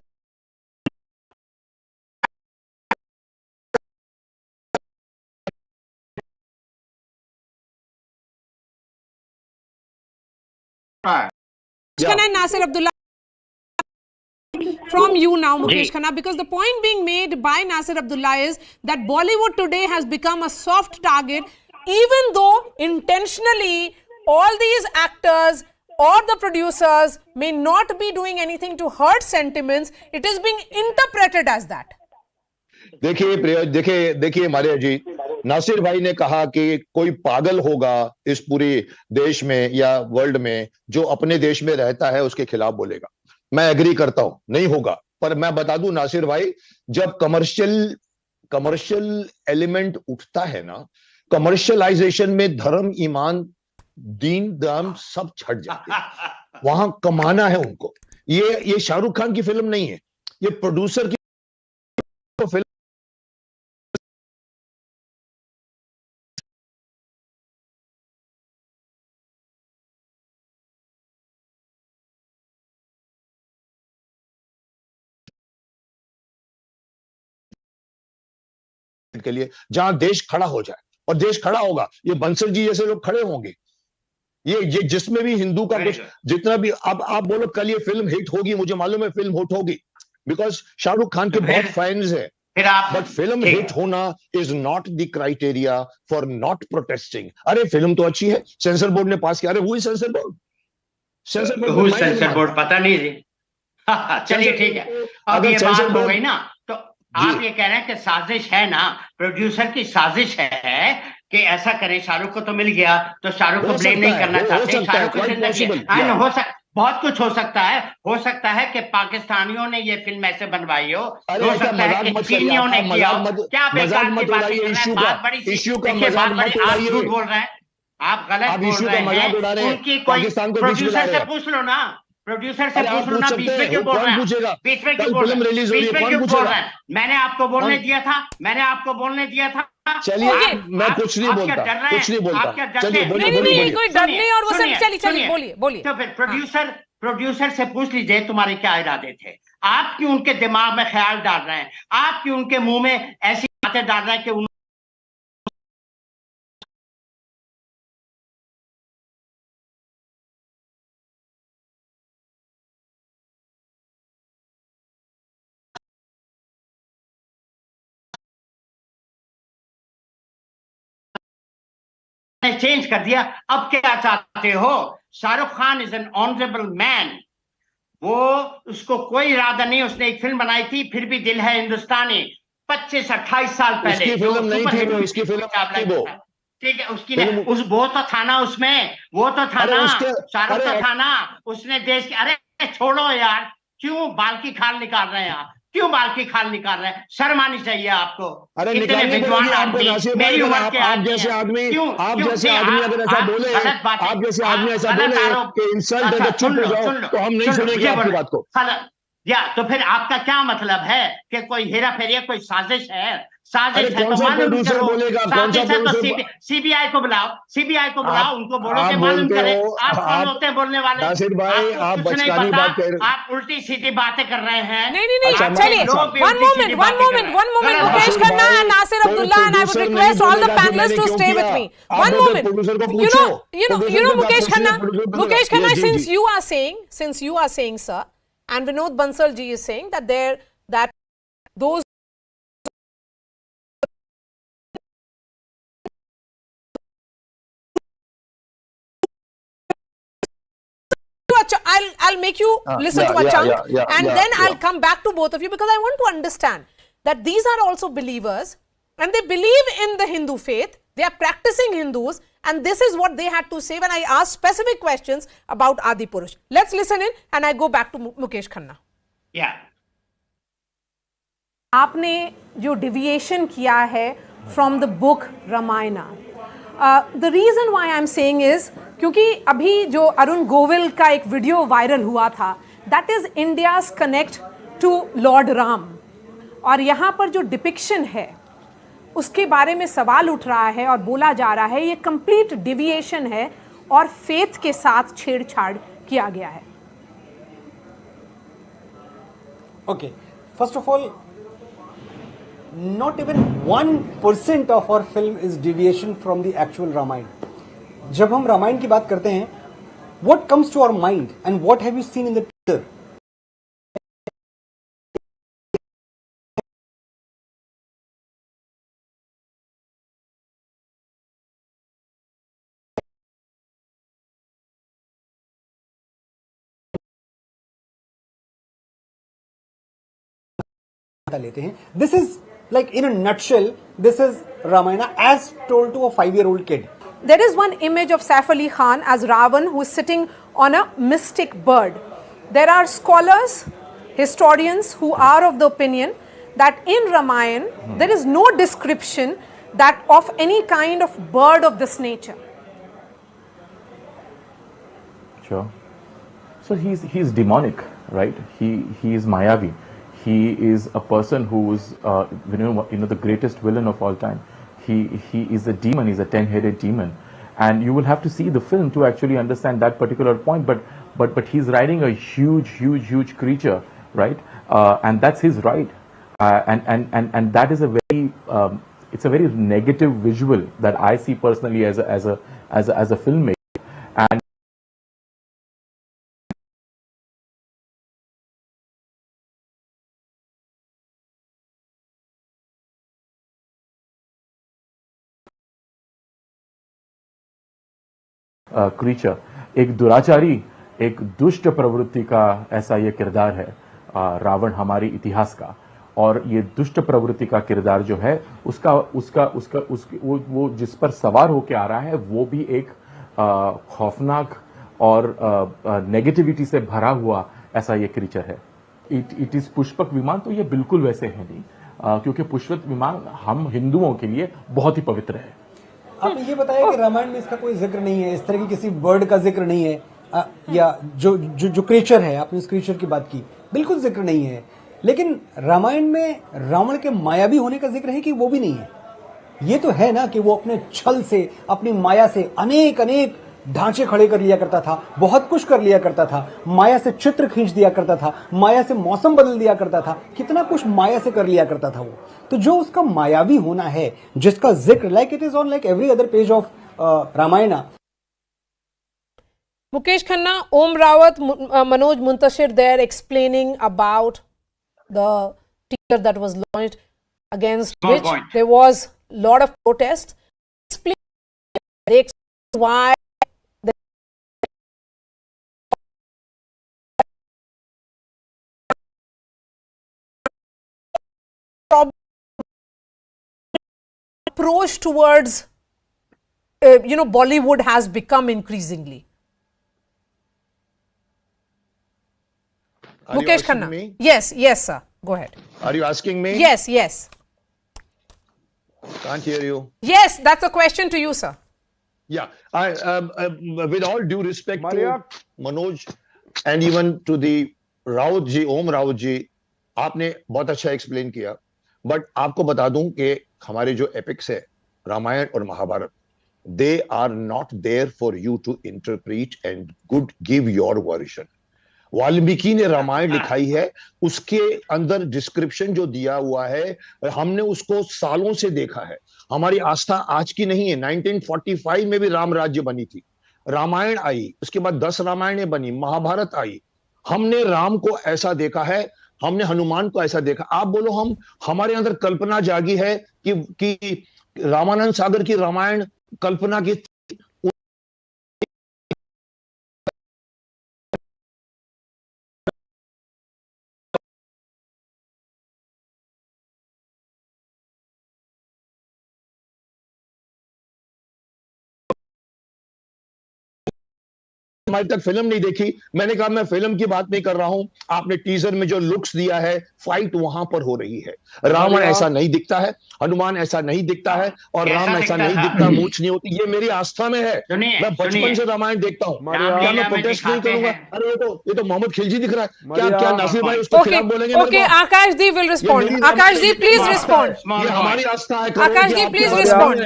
[SPEAKER 5] Can I, Nasir Abdullah, from you now, Mukesh Khanna, because the point being made by Nasir Abdullah is that Bollywood today has become a soft target, even though intentionally all these actors or the producers may not be doing anything to hurt sentiments. It is being interpreted as that.
[SPEAKER 11] देखिए मारिया जी, नासिर भाई ने कहा कि कोई पागल होगा इस पूरे देश में या वर्ल्ड में जो अपने देश में रहता है उसके खिलाफ बोलेगा। मैं एग्री करता हूं, नहीं होगा। पर मैं बता दूं नासिर भाई, जब कमर्शियल एलिमेंट उठता है ना, कमर्शियलाइजेशन में धर्म, ईमान, दीन, दाम सब छट जाते हैं। वहां कमाना है उनको। ये शाहरुख खान की फिल्म नहीं है, ये प्रोड्यूसर की फिल्म के लिए, जहां देश खड़ा हो जाए। और देश खड़ा होगा, ये बंसल जी जैसे लोग खड़े होंगे, ये जिसमें भी हिंदू का कुछ जितना भी। अब आप बोलो कल ये फिल्म हिट होगी, मुझे मालूम है फिल्म हिट होगी, बिकॉज शाहरुख खान के बहुत फैंस है। बट फिल्म हिट होना is not the criteria for not protesting. अरे फिल्म तो अच्छी है, सेंसर बोर्ड ने पास किया। अरे हुई सेंसर बोर्ड?
[SPEAKER 12] सेंसर बोर्ड पता नहीं जी। चलिए ठीक है, अब ये बात हो गई ना, तो आप ये कह रहे हैं कि साजिश है ना, प्रोड्यूसर की साजिश है कि ऐसा करें। शाहरुख को तो मिल गया, तो शाहरुख को ब्लेम नहीं करना चाहते। शाहरुख बहुत कुछ हो सकता है। हो सकता है कि पाकिस्तानियों ने ये फिल्म ऐसे बनवाई हो सकता है कि चीनियों ने किया हो। क्या बेकार की बातें कर रहे हैं? बात बड़ी आप झूठ बोल रहे हैं, आप गलत बोल रहे हैं। उनकी कोई प्रोड्यूसर से पूछ लो ना, प्रोड्यूसर से पूछ लो ना, बीच में क्यों बोल रहे हैं? बीच में क्यों बोल रहे हैं? मैंने आपको बोलने दिया था।
[SPEAKER 11] चलिए मैं कुछ नहीं बोलता। चलिए
[SPEAKER 5] नहीं, कोई डर नहीं। और वो सब चलिए बोलिए।
[SPEAKER 12] तो फिर प्रोड्यूसर से पूछ लीजिए तुम्हारे क्या इरादे थे। आप क्यों उनके दिमाग में ख्याल डाल रहे हैं? आप क्यों उनके मुंह में ऐसी बातें डाल रहे हैं कि चेंज कर दिया? अब क्या चाहते हो? Shahrukh Khan is an honourable man. वो उसको कोई इरादा नहीं, उसने एक फिल्म बनाई थी फिर भी दिल है हिंदुस्तानी, 25-28 साल पहले।
[SPEAKER 11] उसकी फिल्म नहीं थी, उसकी फिल्म
[SPEAKER 12] ठीक है, उसकी नहीं, वो तो था ना उसमें, वो तो था ना, शाहरुख तो था ना उसने देश की। अरे छोड़ो यार, क्यों बाल की खाल निकाल रहे हैं आप?
[SPEAKER 13] क्यों बाल की खाल निकाल रहे हैं? शर्म आनी चाहिए आपको।
[SPEAKER 11] अरे
[SPEAKER 13] इतने
[SPEAKER 11] निकालनी
[SPEAKER 13] विद्वान
[SPEAKER 11] पड़ेगी आपको
[SPEAKER 13] आदमी,
[SPEAKER 11] नासिर
[SPEAKER 13] मेरी
[SPEAKER 11] भाई,
[SPEAKER 13] उम्र के
[SPEAKER 11] आप जैसे आदमी, आप जैसे आदमी अगर ऐसा बोले, आप जैसे आदमी ऐसा बोले कि इंसल्ट है तो चुप हो जाओ, तो हम नहीं सुनेंगे आपकी बात को।
[SPEAKER 13] या तो फिर आपका क्या मतलब है कि कोई हेरा फेरी, कोई साजिश है? साजिश है तो मालूम करो, साजिश है तो सीबीआई को बुलाओ, सीबीआई को बुलाओ, उनको बोलो कि मालूम करे। आप कौन होते हैं बोलने वाले?
[SPEAKER 11] नासिर भाई, आप बचकानी बात कह रहे,
[SPEAKER 13] आप उल्टी सीधी बातें कर रहे हैं।
[SPEAKER 5] नहीं, चलिए, one moment, Mukesh Khanna and Nasir Abdullah, and I would request all the panelists to stay with me. One moment. You know, Mukesh Khanna, since you are saying, sir, and Vinod Bansal ji is saying that those I'll make you listen to a chunk, and then I'll come back to both of you, because I want to understand that these are also believers and they believe in the Hindu faith. They are practicing Hindus, and this is what they had to say when I asked specific questions about Adi Purush. Let's listen in, and I go back to Mukesh Khanna.
[SPEAKER 13] Yeah.
[SPEAKER 5] आपने जो deviation किया है from the book Ramayana. The reason why I'm saying is क्योंकि अभी जो अरुण गोविल का एक video viral हुआ था, that is India's connect to Lord Ram, और यहाँ पर जो डिपिक्शन है उसके बारे में सवाल उठ रहा है और बोला जा रहा है ये कंप्लीट डिविएशन है और फेथ के साथ छेड़छाड़ किया गया है.
[SPEAKER 14] Okay, first of all, not even 1% of our film is deviation from the actual Ramayana. जब हम रामायण की बात करते हैं, what comes to our mind and what have you seen in the trailer? लेते हैं. This is like in a nutshell, this is Ramayana as told to a 5-year-old kid.
[SPEAKER 5] There is one image of Saif Ali Khan as Ravan who is sitting on a mystic bird. There are scholars, historians who are of the opinion that in Ramayana there is no description that of any kind of bird of this nature.
[SPEAKER 15] Sure. So he's demonic, right? He is Mayavi. He is a person who is the greatest villain of all time. He is a demon. He's a 10-headed demon, and you will have to see the film to actually understand that particular point. But he's riding a huge creature, right? And that's his right. And that is a very it's a very negative visual that I see personally as a filmmaker. And creature, एक दुराचारी, एक दुष्ट प्रवृत्ति का ऐसा ये किरदार है रावण हमारी इतिहास का. और ये दुष्ट प्रवृत्ति का किरदार जो है वो जिस पर सवार होके आ रहा है वो भी एक खौफनाक और नेगेटिविटी से भरा हुआ ऐसा ये क्रीचर है. इट इज पुष्पक विमान, तो ये बिल्कुल वैसे है नहीं, क्योंकि पुष्पक विमान हम हिंदुओं के लिए बहुत ही पवित्र है.
[SPEAKER 14] आप ये बताइए कि रामायण में इसका कोई जिक्र नहीं है, इस तरह की किसी बर्ड का जिक्र नहीं है, या जो क्रीचर है, आपने उस क्रीचर की बात की, बिल्कुल जिक्र नहीं है. लेकिन रामायण में रावण के मायावी होने का जिक्र है कि वो भी नहीं है. ये तो है ना कि वो अपने छल से, अपनी माया से अनेक ढांचे खड़े कर लिया करता था, बहुत कुछ कर लिया करता था, माया से चित्र खींच दिया करता था, माया से मौसम बदल दिया करता था, कितना कुछ माया से कर लिया करता था वो. तो जो उसका मायावी होना है, जिसका जिक्र like it is on like every other page of Ramayana.
[SPEAKER 5] Mukesh Khanna, Om Rawat, Manoj Muntashir there explaining about the teaser that was launched against which there was a lot of protests. Explain why the approach towards Bollywood has become increasingly. Mukesh Khanna. Yes, sir. Go ahead.
[SPEAKER 11] Are you asking me?
[SPEAKER 5] Yes, yes.
[SPEAKER 11] Can't hear you.
[SPEAKER 5] Yes, that's a question to you, sir.
[SPEAKER 11] Yeah, with all due respect to Manoj and even to the Raut ji, Om Raut ji, आपने बहुत अच्छा explain किया. But आपको बता दूं कि हमारे जो एपिक्स है, रामायण और Mahabharat, they are not there for you to interpret and give your version. Valmiki ने रामायण लिखाई है, उसके अंदर डिस्क्रिप्शन जो दिया हुआ है, हमने उसको सालों से देखा है. हमारी आस्था आज की नहीं है. 1945 में भी राम राज्य बनी थी, रामायण आई, उसके बाद 10 रामायणें बनी, महाभारत आई. हमने राम को ऐसा देखा है, हमने हनुमान को ऐसा देखा. आप बोलो हमारे अंदर कल्पना जागी है कि रामानंद सागर की रामायण कल्पना की हमारी तक फिल्म नहीं देखी. मैंने कहा मैं फिल्म की बात नहीं कर रहा हूं. आपने टीजर में जो लुक्स दिया है, फाइट वहां पर हो रही है. रावण ऐसा नहीं दिखता है, हनुमान ऐसा नहीं दिखता है, और राम ऐसा नहीं दिखता, मूंछ नहीं होती. ये मेरी आस्था में है. मैं बचपन से रामायण देखता हूं. क्या मैं प्रोटेस्ट नहीं करूंगा? अरे ये तो मोहम्मद खिलजी दिख रहा है. क्या नासिर भाई उसको खिलाफ बोलेंगे?
[SPEAKER 5] Okay, Akashdeep will respond. Akashdeep please respond.
[SPEAKER 11] ये हमारी आस्था है.
[SPEAKER 5] Akashdeep please respond.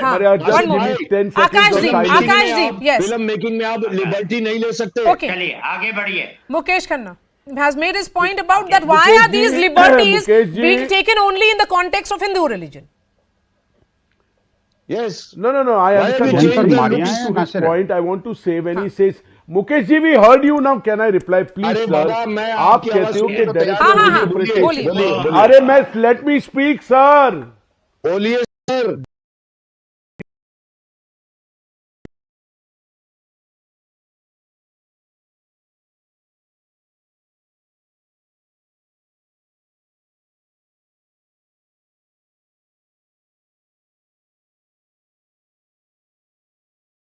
[SPEAKER 5] Akashdeep yes.
[SPEAKER 11] Film making में आप लिबर्टी नहीं ले सकते.
[SPEAKER 13] चलिए आगे बढ़िए.
[SPEAKER 5] Mukesh Khanna has made his point about that. Why are these liberties being taken only in the context of Hindu religion?
[SPEAKER 11] Yes.
[SPEAKER 10] No. I understand his point. I want to say when he says, Mukesh ji, we heard you now. Can I reply, please, sir? आप कहते हो कि there is no interpretation. अरे मैं let me speak, sir.
[SPEAKER 11] बोलिए sir.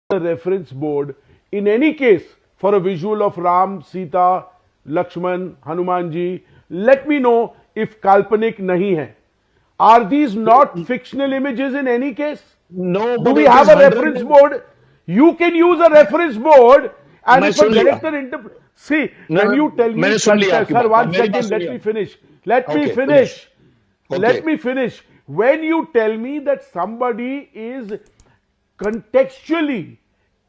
[SPEAKER 10] The reference board in any case for a visual of Ram, Sita, Lakshman, Hanuman ji. Let me know if kalpanik nahi hai. Are these not fictional images in any case?
[SPEAKER 11] No.
[SPEAKER 10] Do we have a reference board? You can use a reference board and if a director interprets. See, when you tell me, sir, 1 second, let me finish. Let me finish. When you tell me that somebody is contextually,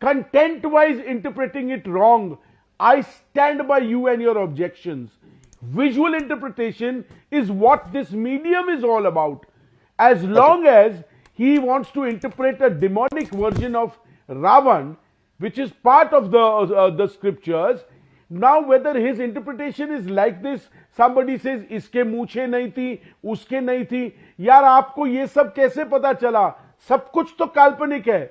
[SPEAKER 10] content-wise interpreting it wrong, I stand by you and your objections. Visual interpretation is what this medium is all about. As long as he wants to interpret a demonic version of Ravan, which is part of the scriptures, now whether his interpretation is like this, somebody says, iske मूछे नहीं थी, उसके नहीं थी. यार आपको ये सब कैसे पता चला? सब कुछ तो काल्पनिक है,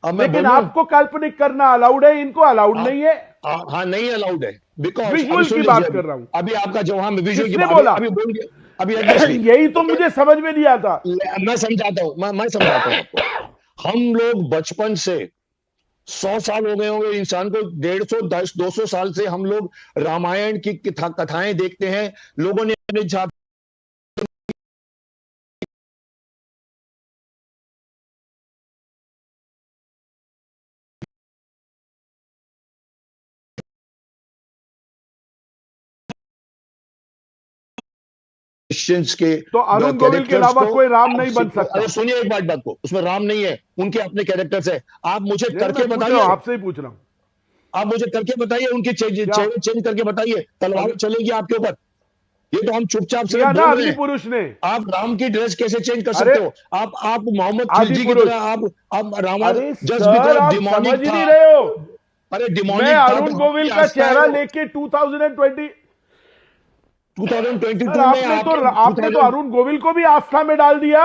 [SPEAKER 10] लेकिन आपको काल्पनिक करना अलाउड है, इनको अलाउड नहीं है.
[SPEAKER 11] हाँ, नहीं अलाउड है. बिकॉज़
[SPEAKER 10] विजुअल की बात कर रहा हूं.
[SPEAKER 11] अभी आपका जो वहां विजुअल की बात
[SPEAKER 10] बोला,
[SPEAKER 11] अभी
[SPEAKER 10] यही तो मुझे समझ में नहीं आता.
[SPEAKER 11] मैं समझाता हूं आपको. हम लोग बचपन से 100 साल हो गए होंगे इंसान को, 150, 200 साल से हम लोग रामायण की कथाएं देखते हैं. लोगों ने अपने के
[SPEAKER 10] तो अरुण गोविल के अलावा कोई राम नहीं बन सकता.
[SPEAKER 11] अरे सुनिए एक बात को, उसमें राम नहीं है, उनके अपने कैरेक्टर्स है. आप मुझे करके बताइए.
[SPEAKER 10] आपसे ही पूछ रहा हूं.
[SPEAKER 11] आप मुझे करके बताइए, उनकी चेंज करके बताइए. तलवार चलेगी आपके ऊपर? ये तो हम चुपचाप से बोल रहे हैं.
[SPEAKER 10] पुरुष ने
[SPEAKER 11] आप राम की ड्रेस कैसे चेंज कर सकते हो? आप मोहम्मद खिलजी की तरह आप रावण जस्ट बिकॉज़ डिमोनिक था. अरे डिमोनिक.
[SPEAKER 10] मैं अरुण गोविल का चेहरा लेके 2022 में आपने तो अरुण गोविल को भी आस्था में डाल दिया.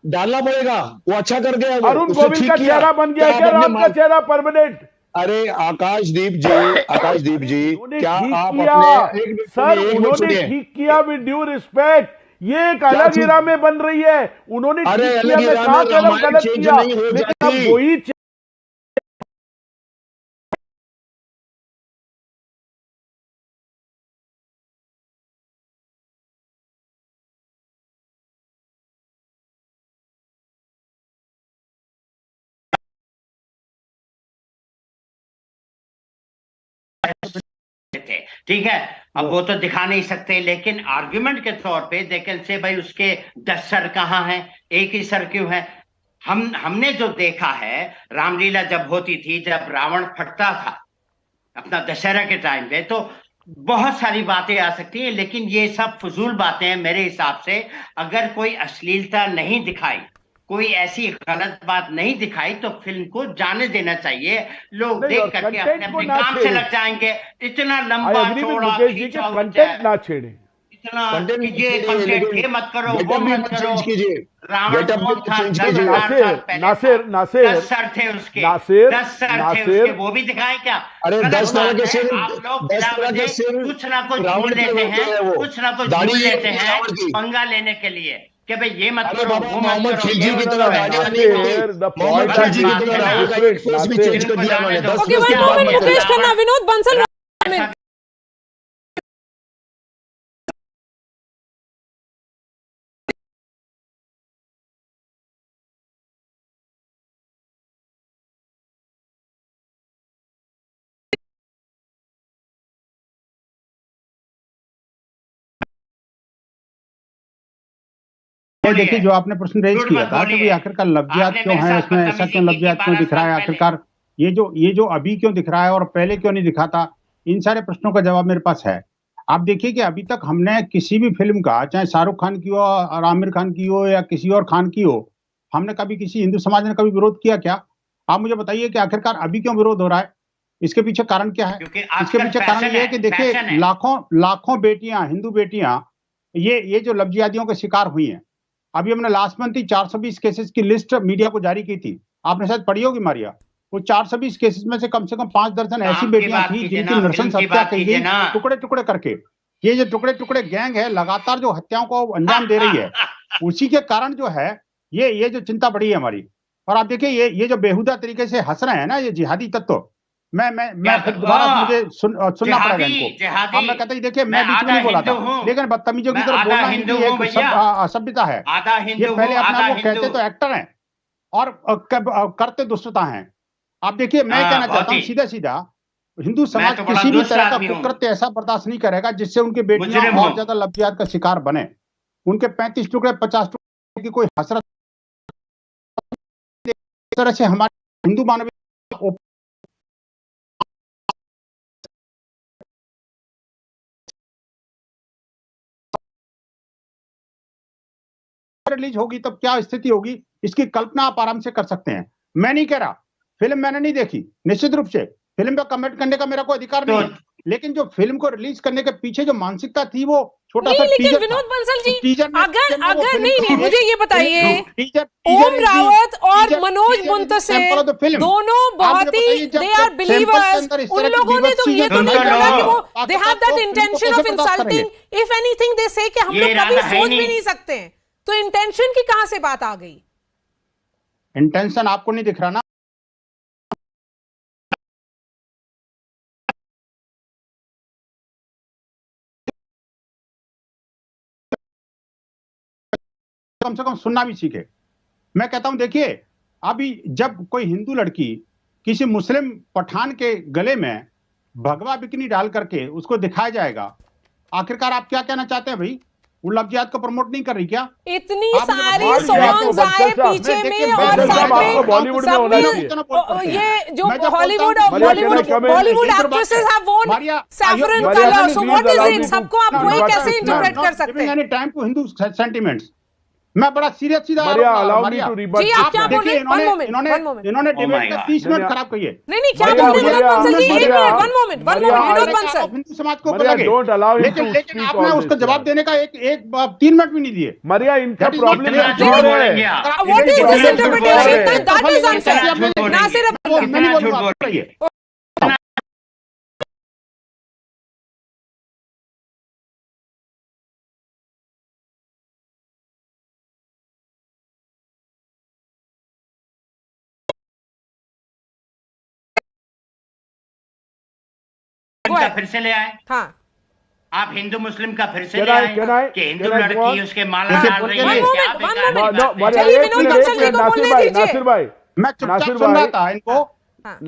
[SPEAKER 11] डालना पड़ेगा, वो अच्छा कर गया.
[SPEAKER 10] अरुण गोविल का चेहरा बन गया क्या राम का चेहरा परमानेंट?
[SPEAKER 11] अरे आकाशदीप जी क्या आप
[SPEAKER 10] अपने सर उन्होंने ठीक किया. विद ड्यू रिस्पेक्ट, ये एक अलग एरा में बन रही है. उन्होंने ठीक किया, मैं कहा गलत किया, लेकिन अब वही
[SPEAKER 13] ठीक है, अब वो तो दिखा नहीं सकते, लेकिन आर्गुमेंट के तौर पे दे कैन से भाई उसके 10 सर कहाँ हैं, एक ही सर क्यों है। हमने जो देखा है रामलीला जब होती थी, जब रावण फटता था अपना दशहरा के टाइम पे, तो बहुत सारी बातें आ सकती हैं, लेकिन ये सब फजूल बातें हैं मेरे हिसाब से। अगर कोई अश्लीलता नहीं दिखाई, कोई ऐसी गलत बात नहीं दिखाई, तो फिल्म को जाने देना चाहिए। लोग देख करके अपने अपने काम से लग जाएंगे। इतना लंबा चौड़ा
[SPEAKER 10] कंटेंट ना छेड़े,
[SPEAKER 13] इतना ये कंटेंट, ये मत करो, वो मत करो। रावण कौन था? 10 सर थे उसके, 10 सर थे उसके, वो भी दिखाए क्या?
[SPEAKER 11] अरे 10 तरह के सिर,
[SPEAKER 13] आप लोग कुछ ना कुछ झूठ लेते हैं, कुछ ना कुछ झूठ लेते हैं पंगा लेने के लिए कि भाई ये मत करो, वो मत करो।
[SPEAKER 5] मुकेश खन्ना, विनोद बंसल,
[SPEAKER 9] देखिए जो आपने प्रश्न रेज किया था कि आखिरकार लफ्जियात क्यों है इसमें, ऐसा क्यों लफ्जियात क्यों दिख रहा है, आखिरकार ये जो अभी क्यों दिख रहा है और पहले क्यों नहीं दिखा था, इन सारे प्रश्नों का जवाब मेरे पास है। आप देखिए कि अभी तक हमने किसी भी फिल्म का, चाहे शाहरुख खान की हो और आमिर खान की हो या किसी और खान की हो, हमने कभी किसी हिंदू समाज ने कभी विरोध किया क्या? आप मुझे बताइए कि आखिरकार अभी क्यों विरोध हो रहा है, इसके पीछे कारण क्या है? इसके पीछे कारण ये है कि देखिए लाखों बेटियां, हिंदू बेटियां ये जो लफ्जियातियों के शिकार हुई हैं। अभी हमने लास्ट मंथ ही 420 केसेस की लिस्ट मीडिया को जारी की थी, आपने शायद पढ़ी होगी मारिया। वो 420 केसेस में से कम 5 दर्जन ऐसी बेटियां थी जिनकी नृशंस हत्या की गई टुकड़े टुकड़े करके। ये जो टुकड़े टुकड़े गैंग है लगातार जो हत्याओं को अंजाम दे रही है, उसी के कारण जो है ये जो चिंता बढ़ी है हमारी। और आप देखिए ये जो बेहुदा तरीके से हंस रहे हैं ना ये जिहादी तत्व, मैं फिर दोबारा मुझे सुनना पड़ेगा इनको। अब मैं कहता हूँ देखिए मैं बीच में नहीं बोला था, लेकिन बदतमीजों की तरफ बोलना इनकी एक असभ्यता है। ये पहले अपने आप को कहते तो एक्टर हैं और करते दुष्टता हैं। आप देखिए मैं कहना चाहता हूँ सीधा सीधा, हिंदू समाज किसी भी तरह का कुकृत्य ऐसा बर्दाश्त नहीं करेगा जिससे उनकी बेटियां और ज्यादा लफ्जियात का शिकार बने। उनके 35 टुकड़े 50 टुकड़े की कोई हसरत तरह से हमारे हिंदू मानव रिलीज होगी तब क्या स्थिति होगी, इसकी कल्पना आप आराम से कर सकते हैं। मैं नहीं कह रहा, फिल्म मैंने नहीं देखी, निश्चित रूप से फिल्म पर कमेंट करने का मेरा कोई अधिकार नहीं है, लेकिन जो फिल्म को रिलीज करने के पीछे जो मानसिकता थी वो छोटा सा टीजर।
[SPEAKER 5] विनोद बंसल जी, अगर नहीं मुझे ये बताइए, ओम रावत और मनोज मुंतसिर दोनों बहुत ही दे आर बिलीवर्स, उन लोगों ने तो ये तो नहीं बोला कि वो they have that intention of insulting, if anything they से कि हम लोग कभी सोच भी नहीं सकते हैं, तो इंटेंशन की कहां से बात आ गई?
[SPEAKER 9] इंटेंशन आपको नहीं दिख रहा ना? कम से कम सुनना भी सीखे। मैं कहता हूं देखिए, अभी जब कोई हिंदू लड़की किसी मुस्लिम पठान के गले में भगवा बिकनी डाल करके उसको दिखाया जाएगा, आखिरकार आप क्या कहना चाहते हैं भाई? वो लफ्जियात को प्रमोट नहीं कर रही क्या?
[SPEAKER 5] इतनी सारी सॉन्ग्स आए पीछे में और साथ में
[SPEAKER 10] बॉलीवुड में होना चाहिए।
[SPEAKER 5] ये जो हॉलीवुड और Bollywood actresses have worn saffron colour, so what is it? सबको आप वही कैसे इंटरप्रेट कर सकते हैं?
[SPEAKER 9] Any time to Hindu sentiments. मैं बड़ा सीरियस सीधा
[SPEAKER 5] जी आप क्या बोल रहे हैं?
[SPEAKER 9] इन्होंने डिबेट का 30 मिनट खराब किए।
[SPEAKER 5] नहीं क्या बोल रहे हैं विनोद बंसल जी? एक minute, one moment Vinod Bansal.
[SPEAKER 9] Hindu समाज को लेकिन आपने उसका जवाब देने का एक 3 मिनट भी नहीं दिए।
[SPEAKER 10] मरिया इनका प्रॉब्लम है।
[SPEAKER 5] What is this interpretation? That is unfair. Nasir
[SPEAKER 9] मैं नहीं बोलूंगा।
[SPEAKER 13] का फिर से ले आए।
[SPEAKER 5] हाँ,
[SPEAKER 13] आप हिंदू मुस्लिम का फिर से ले आए कि हिंदू लड़की उसके माला डाल रही है।
[SPEAKER 10] नासिर भाई
[SPEAKER 9] मैं चुपचाप सुन रहा था इनको,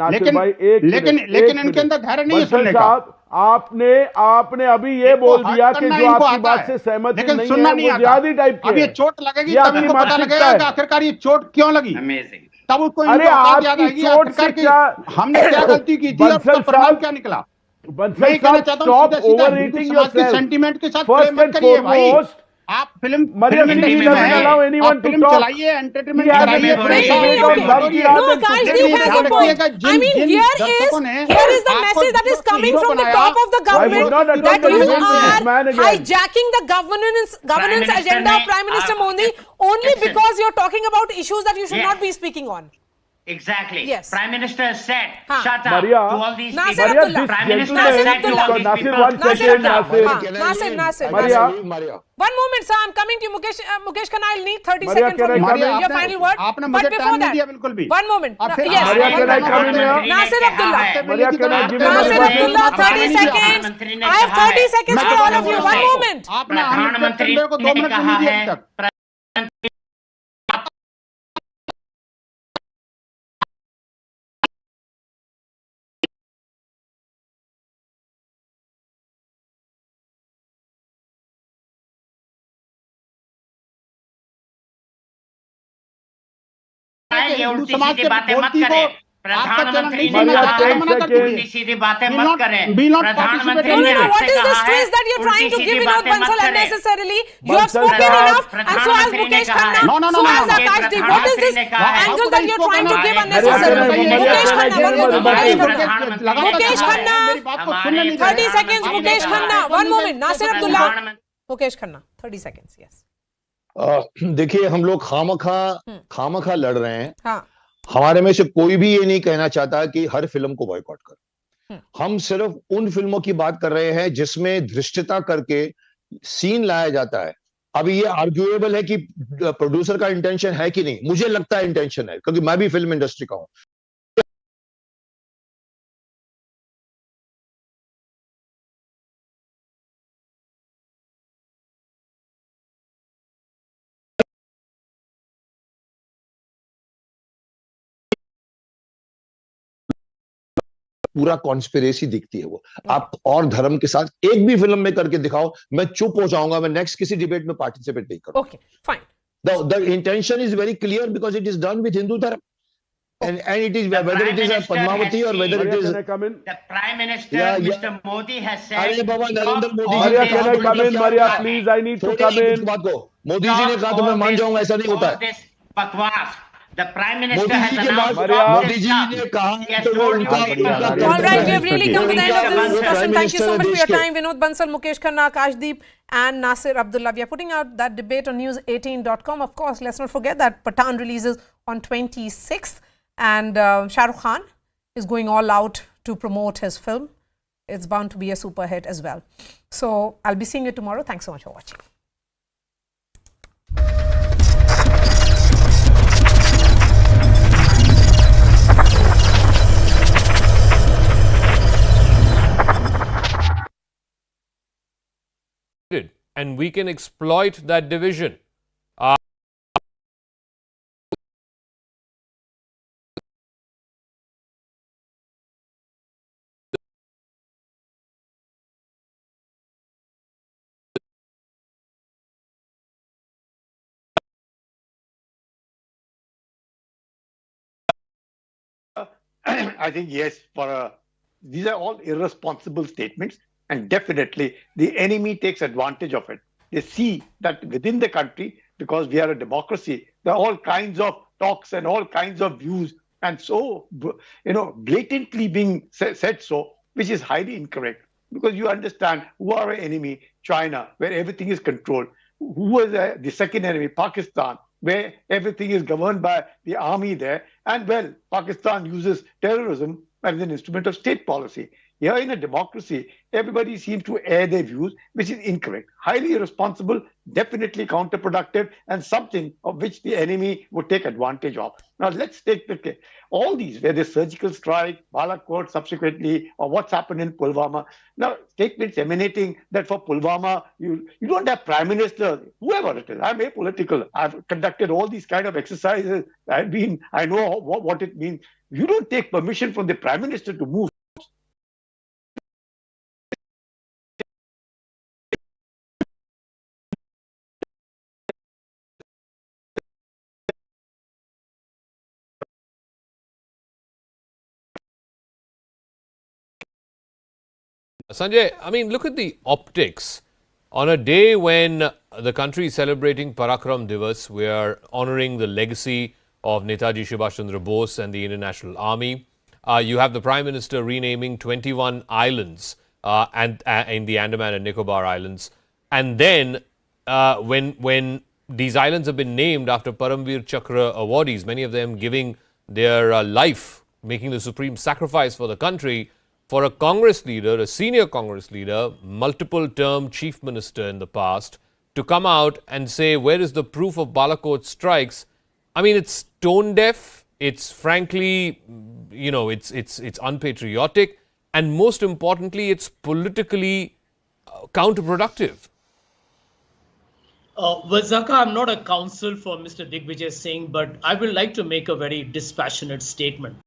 [SPEAKER 9] लेकिन इनके अंदर धैर्य नहीं है सुनने का।
[SPEAKER 10] आपने अभी ये बोल दिया कि जो आपकी बात से सहमत नहीं है वो जिहादी टाइप के।
[SPEAKER 9] अब ये चोट लगेगी
[SPEAKER 10] ये
[SPEAKER 9] तब
[SPEAKER 10] आपकी
[SPEAKER 9] इनको पता लगेगा कि आखिरकार ये चोट क्यों लगी। तब उसको
[SPEAKER 10] अरे आपकी चोट से क्या
[SPEAKER 9] हमने क्या गलती की थी और उसका परिणाम क्या निकला। मैं ये कहना चाहता हूँ सीधा सीधा हिंदू समाज के सेंटीमेंट के साथ प्ले मत करिए भाई। आप फिल्म चलाइए, एंटरटेनमेंट कराइए।
[SPEAKER 5] I mean, here is the message that is coming from the top of the government that you are hijacking the governance agenda of Prime Minister Modi only because you're talking about issues that you should not be speaking on.
[SPEAKER 13] Exactly.
[SPEAKER 5] Yes.
[SPEAKER 13] Prime Minister said, shut up
[SPEAKER 10] Maria,
[SPEAKER 13] to all these
[SPEAKER 5] Nasir
[SPEAKER 13] people.
[SPEAKER 5] Abdullah.
[SPEAKER 13] Prime Minister
[SPEAKER 5] Nasir
[SPEAKER 13] said to all these people.
[SPEAKER 5] Nasir.
[SPEAKER 11] Maria.
[SPEAKER 5] One moment, sir. I'm coming to you, Mukesh Khanna. I'll need 30 seconds from you. Your final word. But before that, one moment. Yes. Nasir Abdullah. Nasir Abdullah, 30 seconds. I have 30 seconds for all of you. One moment.
[SPEAKER 13] प्रधानमंत्री ने कहा है ये उल्टी सीधी बातें मत करें। प्रधानमंत्री ने उल्टी सीधी बातें मत करें। प्रधानमंत्री ने
[SPEAKER 5] what is the stress that you're trying to give Vinod Bansal unnecessarily? You have spoken enough, and so has Mukesh Khanna, so has Akash Deep. What is this angle that you're trying to give unnecessarily? Mukesh Khanna, Mukesh Khanna, 30 seconds. Mukesh Khanna, one moment. Nasir Abdullah, Mukesh Khanna, 30 seconds. Yes.
[SPEAKER 11] देखिए हम लोग खामखा लड़ रहे हैं। हाँ। हमारे में से कोई भी ये नहीं कहना चाहता कि हर फिल्म को बॉयकॉट कर। हम सिर्फ उन फिल्मों की बात कर रहे हैं जिसमें धृष्टता करके सीन लाया जाता है। अभी ये आर्ग्यूएबल है कि प्रोड्यूसर का इंटेंशन है कि नहीं। मुझे लगता है इंटेंशन है, क्योंकि मैं भी फिल्म इंडस्ट्री का हूं। पूरा कॉन्स्पिरेसी दिखती है वो। आप और धर्म के साथ एक भी फिल्म में करके दिखाओ, मैं चुप हो जाऊंगा, मैं नेक्स्ट किसी डिबेट में पार्टिसिपेट नहीं करूंगा।
[SPEAKER 5] Okay, fine.
[SPEAKER 11] The intention is very clear because it is done with Hindu dharma. And it is whether it is a Padmavati or whether it is
[SPEAKER 13] the Prime Minister, Mr. Modi has said.
[SPEAKER 11] अरे बाबा Narendra Modi
[SPEAKER 10] Maria, can I come in? Maria, please, I need to come in.
[SPEAKER 11] बात को मोदी जी ने कहा तो मैं मान जाऊंगा, ऐसा नहीं होता है।
[SPEAKER 13] बकवास। The Prime Minister has
[SPEAKER 11] announced. Modi ji ne kaha to
[SPEAKER 5] all right, we have really come to the end of this discussion. Thank you so much for your time, Vinod Bansal, Mukesh Khanna, Akash Deep, and Nasir Abdullah. We are putting out that debate on News18.com. Of course, let's not forget that Pathan releases on 26th, and Shah Rukh Khan is going all out to promote his film. It's bound to be a super hit as well. So I'll be seeing you tomorrow. Thanks so much for watching.
[SPEAKER 3] And we can exploit that division.
[SPEAKER 16] I think yes, these are all irresponsible statements. And definitely, the enemy takes advantage of it. They see that within the country, because we are a democracy, there are all kinds of talks and all kinds of views, and so, blatantly being said so, which is highly incorrect. Because you understand who are our enemy, China, where everything is controlled. Who is the second enemy, Pakistan, where everything is governed by the army there. And well, Pakistan uses terrorism as an instrument of state policy. Here in a democracy, everybody seems to air their views, which is incorrect, highly irresponsible, definitely counterproductive, and something of which the enemy would take advantage of. Now, let's take the case. All these, whether surgical strike, Balakot subsequently, or what's happened in Pulwama. Now, statements emanating that for Pulwama, you don't have prime minister, whoever it is. I'm apolitical. I've conducted all these kind of exercises. I know what it means. You don't take permission from the prime minister to move.
[SPEAKER 3] Sanjay, I mean, look at the optics. On a day when the country is celebrating Parakram Divas, we are honoring the legacy of Netaji Subhash Chandra Bose and the Indian National Army. You have the Prime Minister renaming 21 islands in the Andaman and Nicobar Islands. And then when these islands have been named after Paramveer Chakra awardees, many of them giving their life, making the supreme sacrifice for the country, for a Congress leader, a senior Congress leader, multiple-term chief minister in the past, to come out and say, where is the proof of Balakot strikes? I mean, it's tone-deaf, it's frankly, you know, it's unpatriotic, and most importantly, it's politically counterproductive.
[SPEAKER 17] Well, Zaka, I'm not a counsel for Mr. Digvijay Singh, but I would like to make a very dispassionate statement.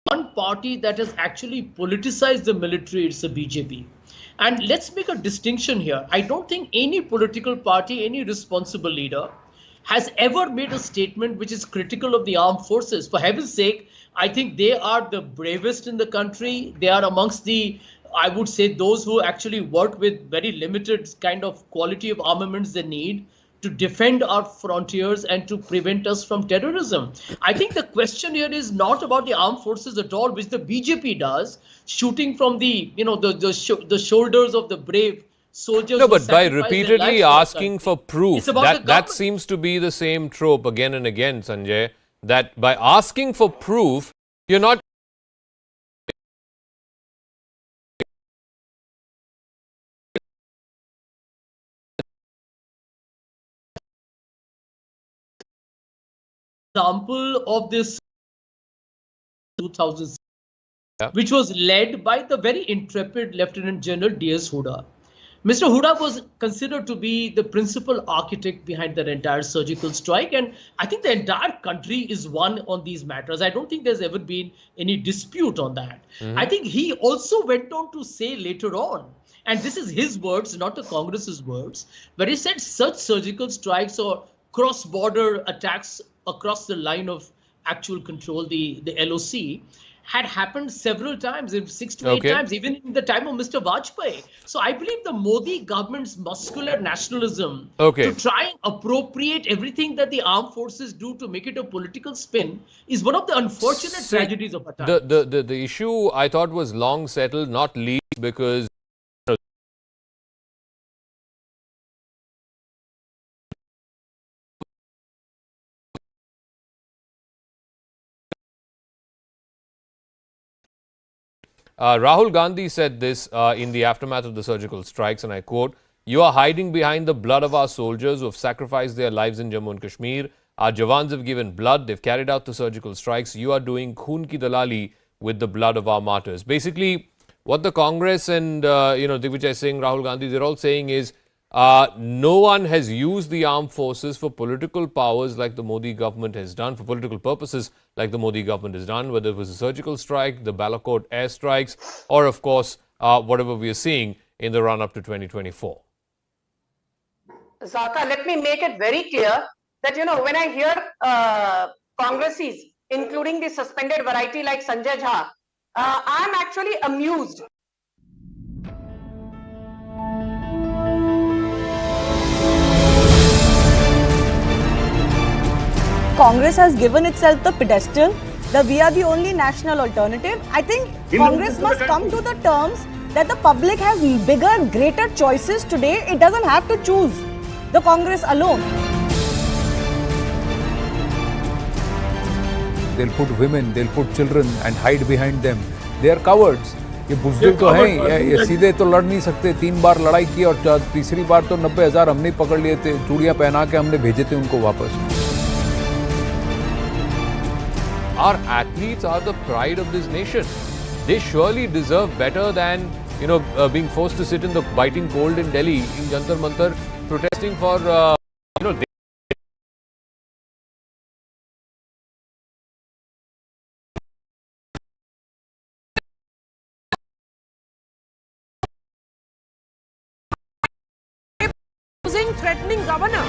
[SPEAKER 17] One party that has actually politicized the military, it's the BJP. And let's make a distinction here. I don't think any political party, any responsible leader has ever made a statement which is critical of the armed forces. For heaven's sake, I think they are the bravest in the country. They are amongst the, I would say, those who actually work with very limited kind of quality of armaments they need to defend our frontiers and to prevent us from terrorism. I think the question here is not about the armed forces at all, which the BJP does, shooting from the, you know, the shoulders of the brave soldiers.
[SPEAKER 3] No, but by repeatedly asking for proof, that seems to be the same trope again and again, Sanjay, that by asking for proof, you're not
[SPEAKER 17] example of this 2006, which was led by the very intrepid Lieutenant General D.S. Huda. Mr. Huda was considered to be the principal architect behind that entire surgical strike, and I think the entire country is one on these matters. I don't think there's ever been any dispute on that. I think he also went on to say later on, and this is his words, not the Congress's words, where he said such surgical strikes or cross-border attacks across the line of actual control, the LOC, had happened several times, 6 to 8 times, even in the time of Mr. Vajpayee. So I believe the Modi government's muscular nationalism to try and appropriate everything that the armed forces do to make it a political spin is one of the unfortunate tragedies of our time.
[SPEAKER 3] The issue I thought was long settled, not least because Rahul Gandhi said this in the aftermath of the surgical strikes, and I quote, "You are hiding behind the blood of our soldiers who have sacrificed their lives in Jammu and Kashmir. Our Jawans have given blood. They've carried out the surgical strikes. You are doing khoon ki dalali with the blood of our martyrs." Basically, what the Congress and, Digvijay Singh, Rahul Gandhi, they're all saying is no one has used the armed forces for political powers like the Modi government has done, for political purposes like the Modi government has done, whether it was a surgical strike, the Balakot air strikes, or of course, whatever we are seeing in the run-up to 2024.
[SPEAKER 1] Zaka, let me make it very clear that, when I hear Congresses, including the suspended variety like Sanjay Jha, I'm actually amused.
[SPEAKER 18] Congress has given itself the pedestal that we are the only national alternative. I think Congress must come to the terms that the public has bigger, greater choices today. It doesn't have to choose the Congress alone.
[SPEAKER 19] They'll put women, they'll put children and hide behind them. They are cowards. ये बुज़दिल तो हैं, ये सीधे तो लड़ नहीं सकते. 3 बार लड़ाई की और तीसरी बार तो 90,000 हमने पकड़ लिए थे, चूड़ियां पहना के हमने भेजे थे उनको वापस.
[SPEAKER 3] Our athletes are the pride of this nation. They surely deserve better than, being forced to sit in the biting cold in Delhi, in Jantar Mantar, protesting for,
[SPEAKER 5] threatening governor.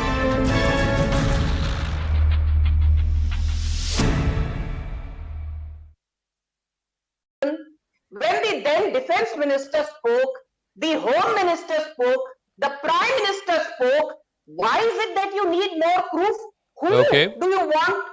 [SPEAKER 1] When the then defense minister spoke, the home minister spoke, the prime minister spoke, why is it that you need more proof? Who do you want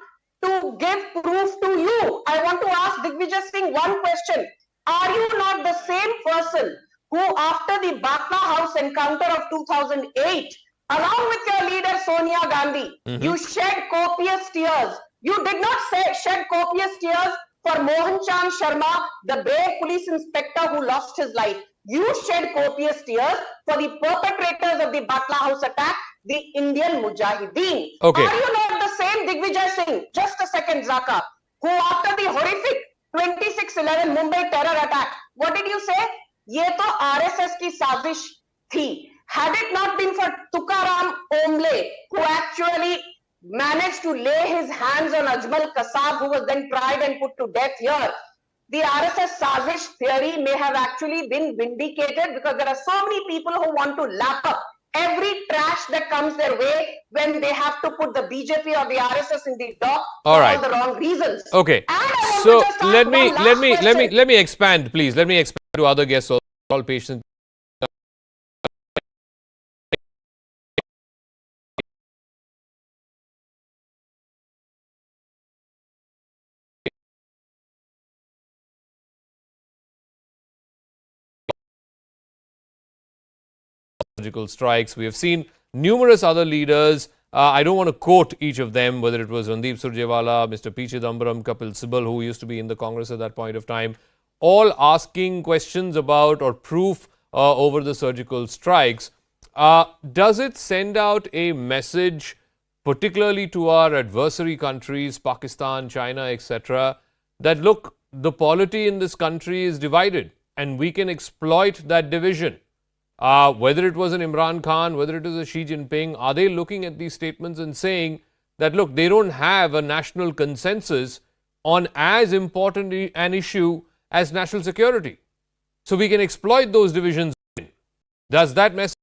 [SPEAKER 1] to give proof to you? I want to ask Digvijay Singh one question. Are you not the same person who, after the Batna House encounter of 2008, along with your leader Sonia Gandhi, you shed copious tears? You did not shed copious tears for Mohan Chand Sharma, the brave police inspector who lost his life. You shed copious tears for the perpetrators of the Batna House attack, the Indian Mujahideen.
[SPEAKER 3] Okay.
[SPEAKER 1] Are you not the same Digvijay Singh, just a second Zaka, who after the horrific 26/11 Mumbai terror attack, what did you say? ये तो RSS की साजिश थी. Had it not been for Tukaram Omble, who actually managed to lay his hands on Ajmal Kasab, who was then tried and put to death here, the RSS sazish theory may have actually been vindicated, because there are so many people who want to lap up every trash that comes their way when they have to put the BJP or the RSS in the dock for all the wrong reasons.
[SPEAKER 3] Okay. So let me expand, please. Let me expand to other guests. All patients. Strikes. We have seen numerous other leaders. I don't want to quote each of them, whether it was Randeep Surjewala, Mr. P. Chidambaram, Kapil Sibal, who used to be in the Congress at that point of time, all asking questions about or proof over the surgical strikes. Does it send out a message, particularly to our adversary countries, Pakistan, China, etc., that look, the polity in this country is divided and we can exploit that division? Whether it was an Imran Khan, whether it is a Xi Jinping, are they looking at these statements and saying that, look, they don't have a national consensus on as important an issue as national security? So we can exploit those divisions. Does that message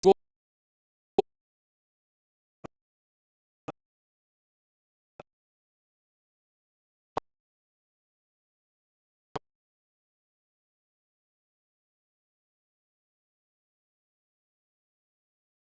[SPEAKER 3] go?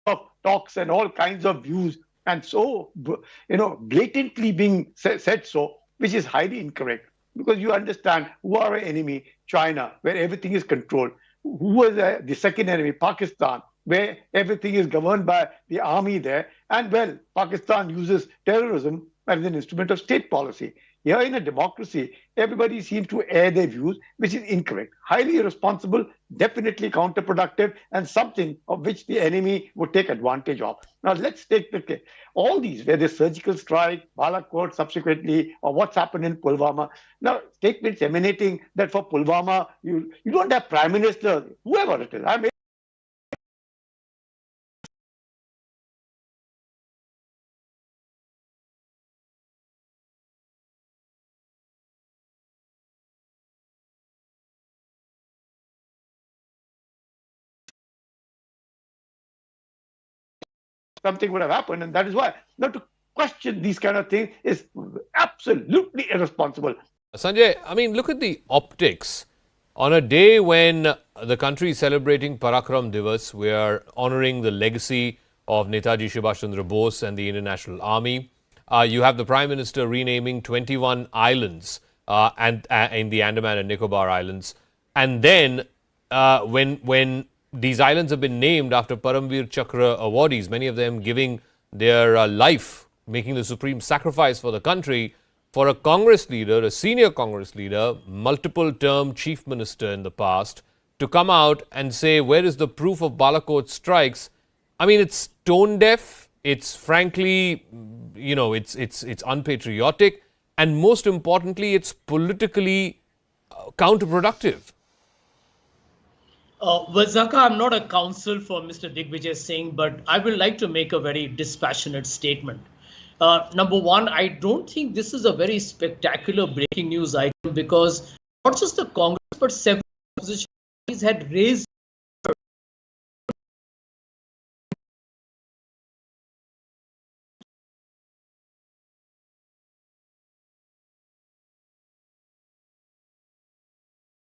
[SPEAKER 16] Of talks and all kinds of views, and so blatantly being said so, which is highly incorrect, because you understand who are our enemy, China, where everything is controlled, who was the second enemy, Pakistan, where everything is governed by the army there, and well, Pakistan uses terrorism as an instrument of state policy. Here in a democracy, everybody seems to air their views, which is incorrect, highly irresponsible, definitely counterproductive, and something of which the enemy would take advantage of. Now, let's take the case. All these, whether surgical strike, Balakot subsequently, or what's happened in Pulwama. Now, statements emanating that for Pulwama, you don't have Prime Minister, whoever it is. I mean, something would have happened, and that is why. Now, to question these kind of things is absolutely irresponsible.
[SPEAKER 3] Sanjay, I mean, look at the optics. On a day when the country is celebrating Parakram Divas, we are honoring the legacy of Netaji Subhash Chandra Bose and the Indian National Army. You have the Prime Minister renaming 21 islands in the Andaman and Nicobar Islands. And then when these islands have been named after Paramveer Chakra awardees, many of them giving their life, making the supreme sacrifice for the country, for a Congress leader, a senior Congress leader, multiple-term chief minister in the past, to come out and say, where is the proof of Balakot strikes? I mean, it's tone-deaf, it's frankly, it's unpatriotic, and most importantly, it's politically counterproductive.
[SPEAKER 17] Well, Zaka, I'm not a counsel for Mr. Digvijay Singh, but I would like to make a very dispassionate statement. Number one, I don't think this is a very spectacular breaking news item, because not just the Congress, but several opposition parties had raised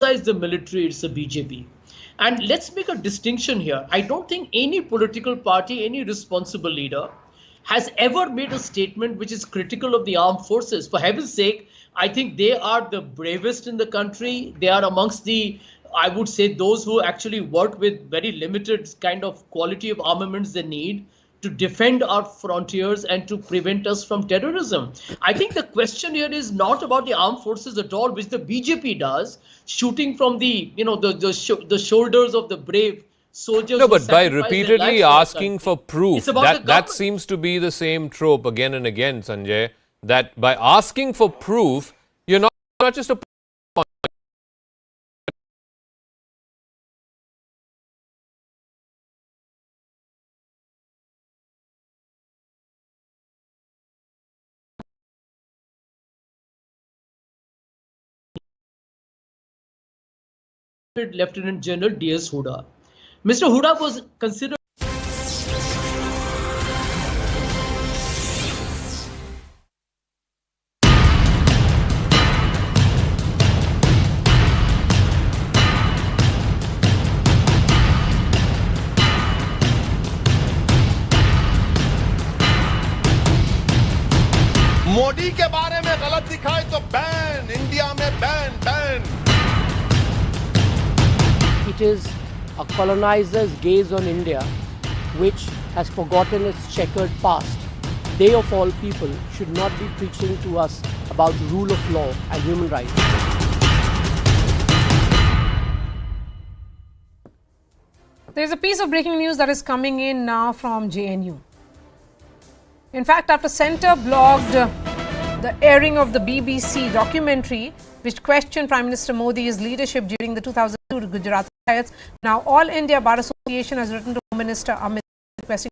[SPEAKER 17] criticize the military, it's the BJP. And let's make a distinction here. I don't think any political party, any responsible leader has ever made a statement which is critical of the armed forces. For heaven's sake, I think they are the bravest in the country. They are amongst the, I would say, those who actually work with very limited kind of quality of armaments they need to defend our frontiers and to prevent us from terrorism. I think the question here is not about the armed forces at all, which the BJP does, shooting from the, the shoulders of the brave soldiers.
[SPEAKER 3] No, but by repeatedly asking for proof, that seems to be the same trope again and again, Sanjay, that by asking for proof, you're not just a
[SPEAKER 17] Lieutenant General D.S. Huda. Mr. Huda was considered
[SPEAKER 20] Modi के बारे में गलत दिखाए तो ban, India में ban ban.
[SPEAKER 21] It is a colonizer's gaze on India which has forgotten its checkered past. They of all people should not be preaching to us about rule of law and human rights.
[SPEAKER 5] There's a piece of breaking news that is coming in now from JNU. In fact, after Centre blocked the airing of the BBC documentary which questioned Prime Minister Modi's leadership during the 2002 Gujarat riots, now All India Bar Association has written to Home Minister Amit requesting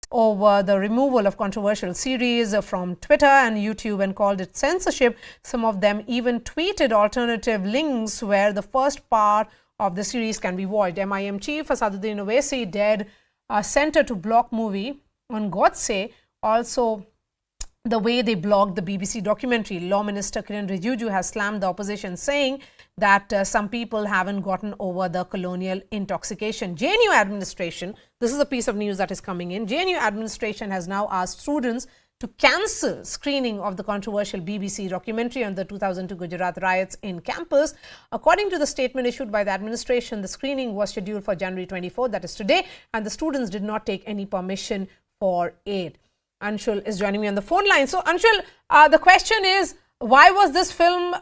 [SPEAKER 5] over the removal of controversial series from Twitter and YouTube and called it censorship. Some of them even tweeted alternative links where the first part of the series can be watched. MIM chief Asaduddin Owaisi dared Centre to block movie on Godse. Also, the way they blocked the BBC documentary. Law Minister Kiran Rijiju has slammed the opposition, saying that some people haven't gotten over the colonial intoxication. JNU administration, this is a piece of news that is coming in. JNU administration has now asked students to cancel screening of the controversial BBC documentary on the 2002 Gujarat riots in campus. According to the statement issued by the administration, the screening was scheduled for January 24, that is today, and the students did not take any permission for it. Anshul is joining me on the phone line. So, Anshul, the question is, why was this film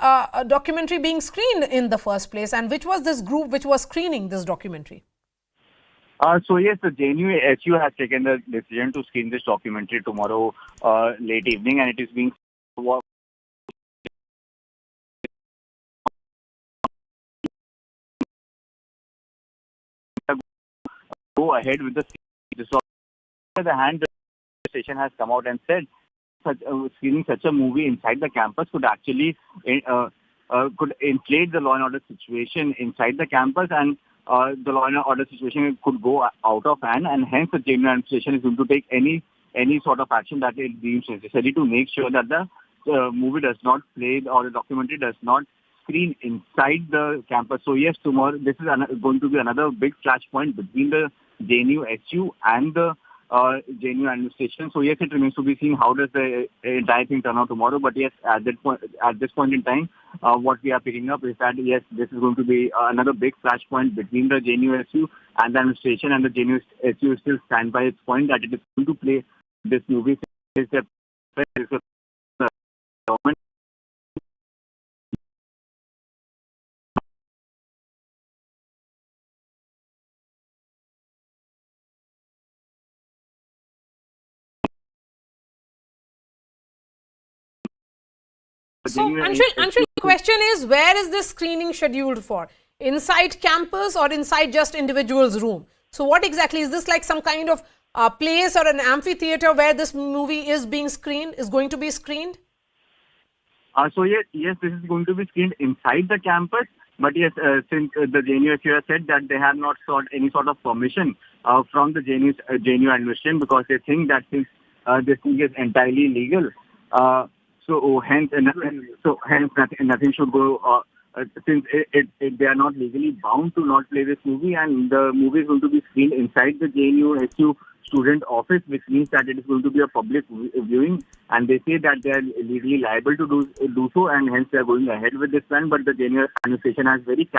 [SPEAKER 5] documentary being screened in the first place, and which was this group which was screening this documentary?
[SPEAKER 22] So yes, the JNU SU has taken the decision to screen this documentary tomorrow late evening, and it is being go ahead with the hand. The station has come out and said screening such a movie inside the campus could actually could inflate the law and order situation inside the campus, and the law and order situation could go out of hand, and hence the JNU administration is going to take any sort of action that it deems necessary to make sure that the movie does not play or the documentary does not screen inside the campus. So yes, tomorrow this is going to be another big flashpoint between the JNU SU and the JNU administration. So yes, it remains to be seen how does the entire thing turn out tomorrow. But yes, at this point in time, what we are picking up is that yes, this is going to be another big flashpoint between the JNU SU and the administration, and the JNU SU still stand by its point that it is going to play this movie. Is the government.
[SPEAKER 5] So, Anshul, the question is, where is this screening scheduled for? Inside campus or inside just individual's room? So, what exactly is this, like some kind of place or an amphitheater where this movie is being screened, is going to be screened?
[SPEAKER 22] So yes, this is going to be screened inside the campus. But yes, since the JNU has said that they have not sought any sort of permission from the JNU administration, because they think that since this thing is entirely legal, so hence nothing should go. Since they are not legally bound to not play this movie, and the movie is going to be screened inside the JNU HQ student office, which means that it is going to be a public viewing, and they say that they are legally liable to do so, and hence they are going ahead with this plan. But the JNU administration has very